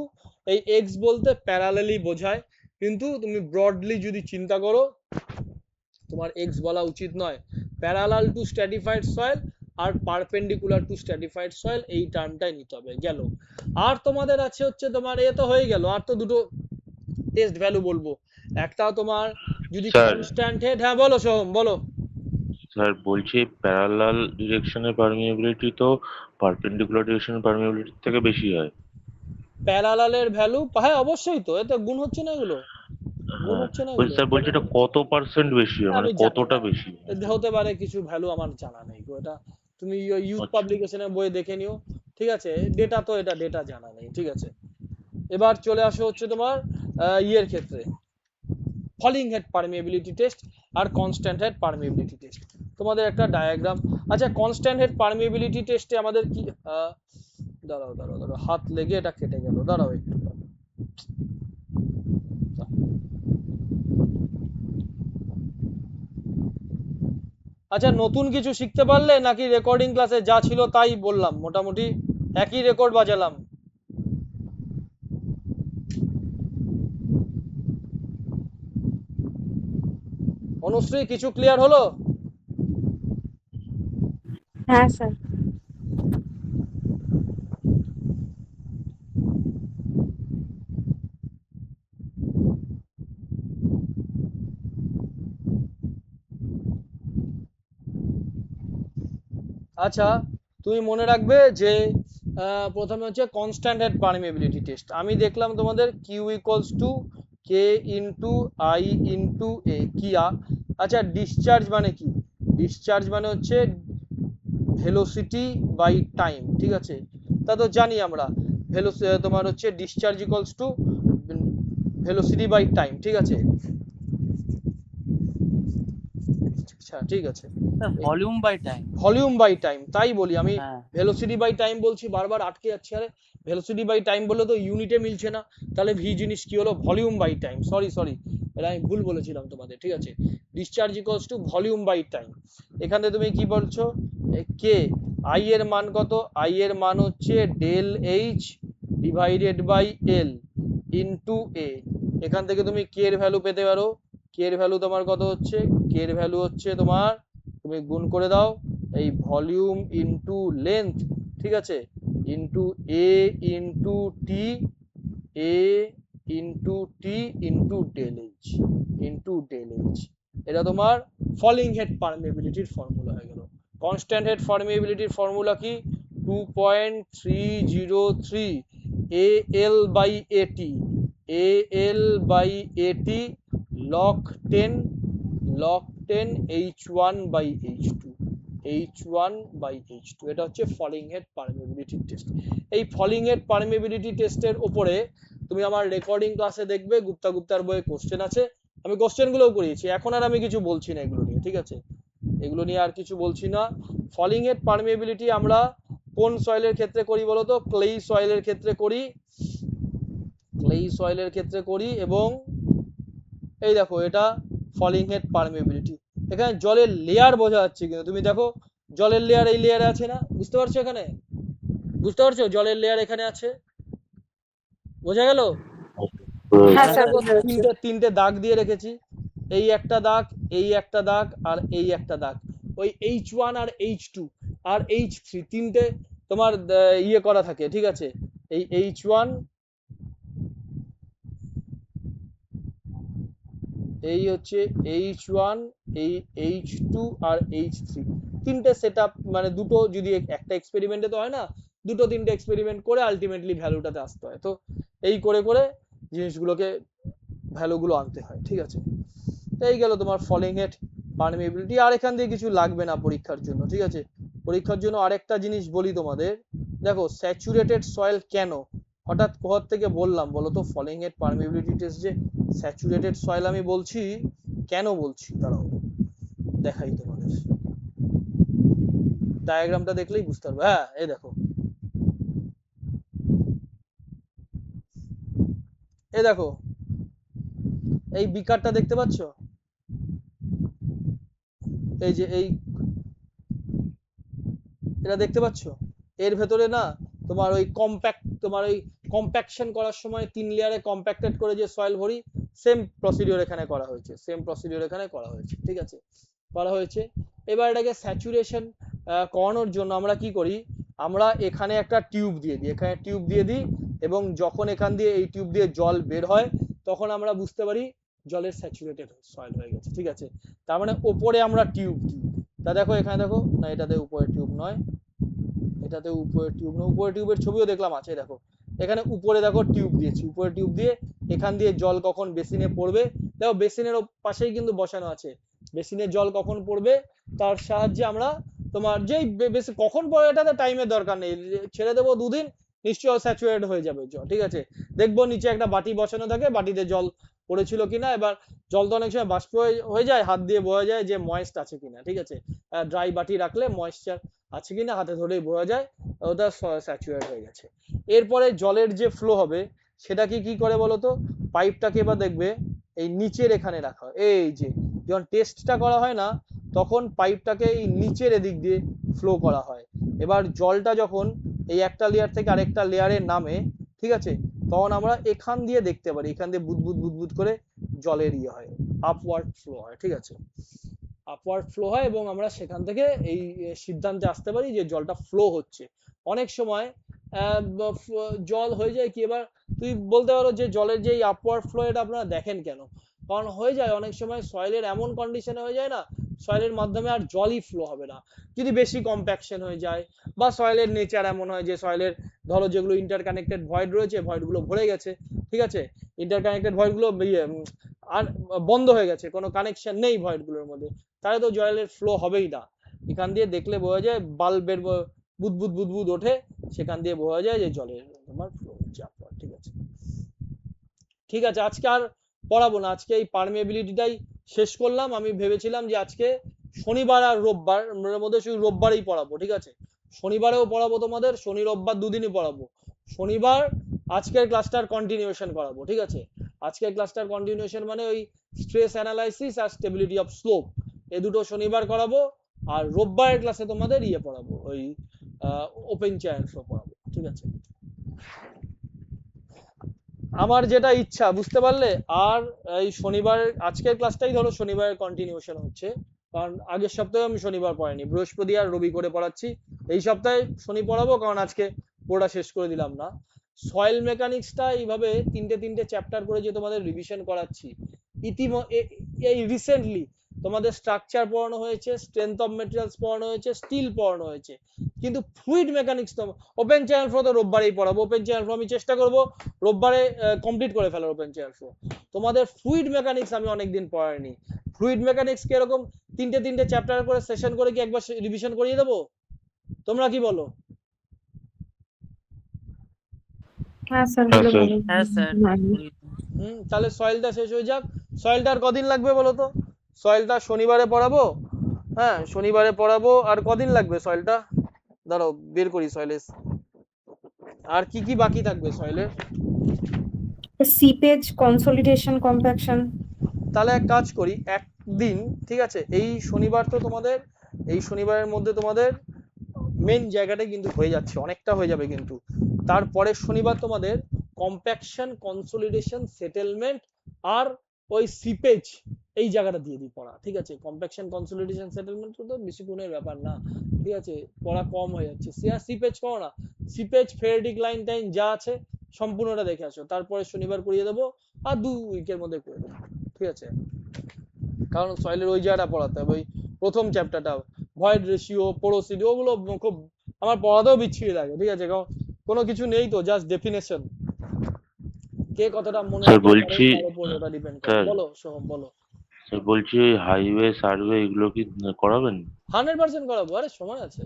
এই এক্স বলতে প্যারালালি বোঝায়, কিন্তু তুমি ব্রডলি যদি চিন্তা করো, তোমার এক্স বলা উচিত নয়। Parallel to stratified soil R perpendicular to stratified soil, এই টার্মটাই নিতে হবে। গেল। আর তোমাদের আছে হচ্ছে তোমার, এ তো হয়ে গেল। আর তো দুটো টেস্ট ভ্যালু বলবো, একটা তোমার যদি স্যার কনস্ট্যান্ট হেড, হ্যাঁ বলো সোহম বলো। স্যার বলছি প্যারালাল ডিরেকশনের পারমিএবিলিটি তো পারপেন্ডিকুলার ডিরেকশনের পারমিএবিলিটি থেকে বেশি হয়। প্যারালালের ভ্যালু, হ্যাঁ অবশ্যই তো, এতে গুণ হচ্ছে না এগুলো, গুণ হ্যাঁ, হচ্ছে না বলছি এগুলো। স্যার, বলছি এটা কত পার্সেন্ট বেশি হয়, মানে আমি জানি কতটা না, বেশি হয়? হতে পারে কিছু ভ্যালু আমার জানা নেই গো, এটা তুমি ইউথ আচ্ছা, পাবলিকেশনের বই দেখে নিও, ঠিক আছে। ডেটা তো, এটা ডেটা জানা নেই, ঠিক আছে। এবার চলে আসো হচ্ছে তোমার ইয়ের ক্ষেত্রে, ফলিং হেড পারমিএবিলিটি টেস্ট আর কনস্ট্যান্ট হেড পারমিএবিলিটি টেস্ট। তোমাদের একটা ডায়াগ্রাম, আচ্ছা কনস্ট্যান্ট হেড পারমিএবিলিটি টেস্টে আমাদের কি দাঁড়াও দাঁড়াও দাঁড়াও, হাত লেগে এটা কেটে গেল, দাঁড়াও একটু দাঁড়াও। আচ্ছা নতুন কিছু শিখতে পারলে নাকি রেকর্ডিং ক্লাসে যা ছিল তাই বললাম, মোটামুটি একই রেকর্ড বাজালাম? অনুশ্রী কিছু ক্লিয়ার হলো? হ্যাঁ স্যার। আচ্ছা তুমি মনে রাখবে যে প্রথমে হচ্ছে কনস্ট্যান্ট হেড পারমিয়াবিলিটি টেস্ট। আমি দেখলাম তোমাদের Q equals to K into I into A কিয়া। আচ্ছা ডিসচার্জ মানে কি? ডিসচার্জ মানে হচ্ছে ভেলোসিটি বাই টাইম, ঠিক আছে? তা তো জানি আমরা তোমার হচ্ছে discharge equals to velocity by time, ঠিক আছে? আচ্ছা ঠিক আছে, volume by time. Volume by time তাই বলি আমি, হ্যাঁ ভেলোসিটি বাই টাইম বলছি বারবার আটকে যাচ্ছে। আরে ভেলোসিটি বাই টাইম বললে তো ইউনিটে মিলছে না, তাহলে ভি জিনিস কি হলো? Volume by time. Sorry sorry, এটা আমি ভুল বলেছিলাম তোমাদের, ঠিক আছে? Discharge equals to volume by time. এখানে তুমি কি বলছো? কে আই এর মান কত? আই এর মান হচ্ছে del H divided by L into A. এখান থেকে তুমি কে এর ভ্যালু পেতে পারো। কে এর ভ্যালু তোমার কত হচ্ছে? কে এর ভ্যালু হচ্ছে তোমার, তুমি গুণ করে দাও এই ভলিউম ইনটু লেন্থ, ঠিক আছে, into A into T, A into T into del H, into del H. এটা তোমার ফলিং হেড পারমিয়াবিলিটির ফর্মুলা হয়ে গেল। কনস্ট্যান্ট হেড পারমিয়াবিলিটির ফর্মুলা কি? 2.303 AL by AT, AL by AT log 10 H1 by H2, H1 by H2। এটা হচ্ছে falling head permeability test. এই falling head permeability টেস্টের উপরে তুমি আমার রেকর্ডিং ক্লাসে দেখবে গুপ্তার বইয়ে কোশ্চেন আছে, আমি কোশ্চেনগুলোও করিয়েছি। এখন আর আমি কিছু বলছি না এগুলো নিয়ে, ঠিক আছে? এগুলো নিয়ে আর কিছু বলছি না। ফলিং হেড পারমিয়াবিলিটি আমরা কোন সয়েলের ক্ষেত্রে করি বলো তো? ক্লেই সয়েলের ক্ষেত্রে করি, ক্লেই সয়েলের ক্ষেত্রে করি। এবং এই দেখো এটা ফলিং হেড পারমিয়াবিলিটি। এখানে জলের লেয়ার বোঝা যাচ্ছে কিন্তু, তুমি দেখো জলের লেয়ার এই লেয়ারে আছে না? বুঝতে পারছো? এখানে বুঝতে পারছো জলের লেয়ার এখানে আছে, বোঝা গেল? হ্যাঁ এখানে স্যার দেখো বুঝতে পারছি। তিনটে দাগ দিয়ে রেখেছি, এই একটা দাগ, এই একটা দাগ, আর এই একটা দাগ। ওই H1 আর H2 আর H3 তিনটে তোমার ইয়ে করা থাকে, ঠিক আছে? এই H1, এই হচ্ছে H1, এই H2 আর H3 তিনটে সেটআপ, মানে দুটো যদি একটা এক্সপেরিমেন্টে তো হয় না, দুটো তিনটে এক্সপেরিমেন্ট করে আলটিমেটলি ভ্যালুটাতে আসতে হয়। তো এই করে করে জিনিসগুলোকে ভ্যালুগুলো আনতে হয়, ঠিক আছে? এই গেল তোমার ফলিং হেড পারমিয়াবিলিটি। আর এখান দিয়ে কিছু লাগবে না পরীক্ষার জন্য, ঠিক আছে? পরীক্ষার জন্য আরেকটা জিনিস বলি তোমাদের, দেখো স্যাচুরেটেড সয়েল কেন হঠাৎ কোথা থেকে বললাম বলো তো? ফলিং হেড পারমিয়াবিলিটি টেস্ট যে স্যাচুরেটেড সয়েল আমি বলছি, কেন বলছি দাঁড়াও দেখাই তোমাদের, ডায়াগ্রামটা দেখলেই বুঝতে পারবে। হ্যাঁ এই দেখো, এই দেখো এই বিকারটা দেখতে পাচ্ছ? এই যে এই এটা দেখতে পাচ্ছ? এর ভেতরে না তোমার ওই কম্প্যাকশন করার সময় 3 লেয়ারে কম্প্যাক্টেড করে যে সয়েল ভরি, সেম প্রসিডিওর এখানে করা হয়েছে, সেম প্রসিডিওর এখানে করা হয়েছে, ঠিক আছে? করা হয়েছে। এবার এটাকে স্যাচুরেশন করানোর জন্য আমরা কি করি? আমরা এখানে একটা টিউব দিয়ে দিই, এখানে টিউব দিয়ে দিই, এবং যখন এখান দিয়ে এই টিউব দিয়ে জল বের হয় তখন আমরা বুঝতে পারি জলের স্যাচুরেটেড সয়েল হয়ে গেছে, ঠিক আছে? তার মানে ওপরে আমরা টিউব দিই। তা দেখো এখানে দেখো না, এটাতে উপরে টিউব নয়, এটাতে উপরে টিউব নয়, উপরে টিউবের ছবিও দেখলাম আছে, দেখো এখানে উপরে দেখো টিউব দিয়েছি, উপরে টিউব দিয়ে এখান দিয়ে জল কখন বেসিনে পড়বে, দেখো বেসিনের পাশেই কিন্তু বসানো আছে, বেসিনে জল কখন পড়বে তার সাহায্যে আমরা তোমার যেই বেশি কখন পড়ে এটাতে টাইমের দরকার নেই, ছেড়ে দেবো 2 দিন নিশ্চয়ই স্যাচুরেট হয়ে যাবে জল, ঠিক আছে? দেখবো নিচে একটা বাটি বসানো থাকে, বাটিতে জল পড়েছিল কিনা। এবার জল তো অনেক সময় বাষ্প হয়ে যায়, হাত দিয়ে বোঝা যায় যে ময়েস্ট আছে কিনা, ঠিক আছে? ড্রাই বাটি রাখলে ময়েশ্চার আছে কিনা হাতে ধরেই বোঝা যায় ওটা স্যাচুরেট হয়ে গেছে। এরপরে জলের যে ফ্লো হবে সেটা কি করে বলতো? পাইপটাকে এবার দেখবে এই নিচের এখানে রাখা হয়, এই যে যখন টেস্টটা করা হয় না তখন পাইপটাকে এই নিচের এদিক দিয়ে ফ্লো করা হয়। এবার জলটা যখন এই একটা লেয়ার থেকে আরেকটা লেয়ারে নামে, ঠিক আছে, তখন আমরা এখান দিয়ে দেখতে পারি, এখান দিয়ে বুদবুদ বুদবুদ করে জলের ইয়ে হয়, আপওয়ার্ড ফ্লো হয়, ঠিক আছে? আপওয়ার্ড ফ্লো হয় এবং আমরা সেখান থেকে এই সিদ্ধান্তে আসতে পারি যে জলটা ফ্লো হচ্ছে। অনেক সময় জল হয়ে যায় কি, এবার তুই বলতে পারো যে জলের যে আপওয়ার্ড ফ্লো এটা আপনারা দেখেন কেন? কারণ হয়ে যায় অনেক সময় সয়েলের এমন কন্ডিশনে হয়ে যায় না, সয়েলের মাধ্যমে আর জলই ফ্লো হবে না। যদি বেশি কম্প্যাকশন হয়ে যায় বা সয়েলের নেচার এমন হয় যে সয়েলের ধরো যেগুলো ইন্টারকানেক্টেড ভয়েড রয়েছে ভয়েড গুলো ভরে গেছে, ঠিক আছে, ইন্টারকানেক্টেড ভয়েড গুলো আর বন্ধ হয়ে গেছে, কোনো কানেকশন নেই ভয়েড গুলোর মধ্যে, তাহলে তো জলের ফ্লো হবেই না। এখান দিয়ে দেখলে বোঝা যায় বাল্বের বুদবুদ বুদবুদ ওঠে, সেখান দিয়ে বোঝা যায় যে জলের তোমার ফ্লো হচ্ছে আপওয়ার্ড। ঠিক আছে, ঠিক আছে, আজকে আর পড়াবো না, আজকে এই পারমিয়াবিলিটিটাই শেষ করলাম। আমি ভেবেছিলাম যে আজকে শনিবার আর রোববার মধ্যে শুধু রোববারেই পড়াবো, ঠিক আছে, শনিবারেও পড়াবো তোমাদের, শনি রোববার দুদিনই পড়াবো। শনিবার আজকের ক্লাসটার কন্টিনিউশন করাবো, ঠিক আছে, আজকের ক্লাসটার কন্টিনিউশন মানে ওই স্ট্রেস অ্যানালাইসিস আর স্টেবিলিটি অফ স্লোপ, এই দুটো শনিবার করাবো। আর রোববারের ক্লাসে তোমাদের পড়াবো, ওই ওপেন চেয়ার ফ্লো পড়াবো, ঠিক আছে। আমার যেটা ইচ্ছা, বুঝতে পারলে, আর এই শনিবার আজকের ক্লাসটাই ধরো শনিবারের কন্টিনিউশন হচ্ছে, কারণ আগের সপ্তাহে আমি শনিবার পড়াইনি, বৃহস্পতি আর রবি করে পড়াচ্ছি, এই সপ্তাহে শনি পড়াবো, কারণ আজকে পড়া শেষ করে দিলাম না। সয়েল মেকানিক্সটা এইভাবে তিনটে চ্যাপ্টার করে যে তোমাদের রিভিশন করাচ্ছি, এই রিসেন্টলি তোমাদের স্ট্রাকচার পড়ানো হয়েছে, স্ট্রেংথ অফ মেটেরিয়ালস পড়ানো হয়েছে, স্টিল পড়ানো হয়েছে, কিন্তু ফ্লুইড মেকানিক্স তো ওপেন চ্যানেল ফ্লো তো রোববারেই পড়াবো। ওপেন চ্যানেল ফ্লো আমি চেষ্টা করব রোববারে কমপ্লিট করে ফেলার ওপেন চ্যানেল ফ্লো। তোমাদের ফ্লুইড মেকানিক্স আমি অনেকদিন পড়াইনি, ফ্লুইড মেকানিক্স কি এরকম তিনটে চ্যাপ্টার করে সেশন করে কি একবার রিভিশন করিয়ে দেবো? তোমরা কি বলো? হ্যাঁ স্যার, হ্যাঁ বলে স্যার। বলুন। হ্যাঁ স্যার, তাহলে সয়েলটা শেষ হয়ে যাক। সয়েলটার কদিন লাগবে বলো তো? সয়েলটা শনিবারে পড়াবো, হ্যাঁ শনিবারে পড়াবো। আর কদিন লাগবে সয়েলটা? দাঁড়াও বের করি সয়েলের। আর কি কি বাকি থাকবে সয়েলের? Seepage, consolidation, compaction. তাহলে এক কাজ করি, একদিন, ঠিক আছে, এই শনিবার তো তোমাদের, এই শনিবারের মধ্যে তোমাদের মেন জায়গাটা কিন্তু হয়ে যাচ্ছে, অনেকটা হয়ে যাবে, কিন্তু তারপরের শনিবার তোমাদের কম্প্যাকশন, কনসলিডেশন, সেটেলমেন্ট আর ওই সিপেজ, এই জায়গাটা দিয়ে দিই পড়া, ঠিক আছে। কম্প্যাকশন, কনসলিডেশন, সেটেলমেন্ট তো বেশি গুণের ব্যাপার না, ঠিক আছে, পড়া কম হয়ে যাচ্ছে। সিপেজ করো না, সিপেজ ফেরেটিক লাইন টাইন যা আছে সম্পূর্ণটা দেখে আসো, তারপরে শনিবার করিয়ে দেবো, আর 2 উইকের মধ্যে করে দেবো, ঠিক আছে। কারণ সয়েলের ওই জায়গাটা পড়াতে হবে, ওই প্রথম চ্যাপ্টারটা ভয়েড রেশিও, পোরোসিটি, ওগুলো খুব আমার পড়াতেও বিচ্ছিরি লাগে, ঠিক আছে, কোনো কিছু নেই তো, জাস্ট ডেফিনেশন, কে কতটা মনে স্যার রাখতে পারে বলছি, তার উপর ওটা ডিপেন্ড করে। স্যার বলো সোহম, বলো। স্যার বলছি হাইওয়ে সার্ভে এগুলো কি করাবেন? 100% করাবো, আরে সময় আছে,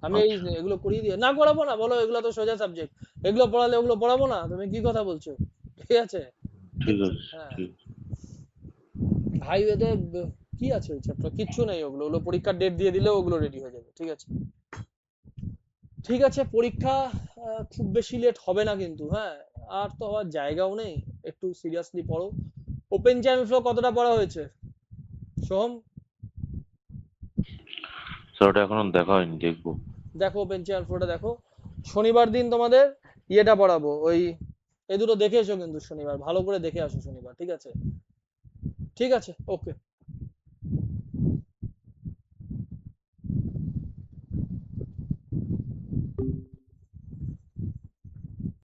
আমি এই আচ্ছা, এগুলো করিয়ে দিয়ে না করাবো না বলো? এগুলো তো সোজা সাবজেক্ট, এগুলো পড়ালে ওগুলো পড়াবো না? তুমি কি কথা বলছো? ঠিক আছে, ঠিক আছে, হ্যাঁ, ঠিক। হাইওয়েতে কি আছে ওই চ্যাপ্টার? কিচ্ছু নেই, ওগুলো ওগুলো পরীক্ষার ডেট দিয়ে দিলেও ওগুলো রেডি হয়ে যাবে, ঠিক আছে। ঠিক আছে, পরীক্ষা খুব বেশি লেট হবে না কিন্তু, হ্যাঁ, আর তো হওয়ার জায়গাও নেই, একটু সিরিয়াসলি পড়ো। ওপেন চ্যানেল ফ্লো কতটা পড়া হয়েছে সোহম? স্যার ওটা এখনো দেখা হয়নি, দেখবো। দেখো ওপেন চ্যানেল ফ্লোটা দেখো। শনিবার দিন তোমাদের পড়াবো, ওই এই দুটো দেখে এসো কিন্তু, শনিবার ভালো করে দেখে আসো শনিবার, ঠিক আছে, ঠিক আছে, ওকে।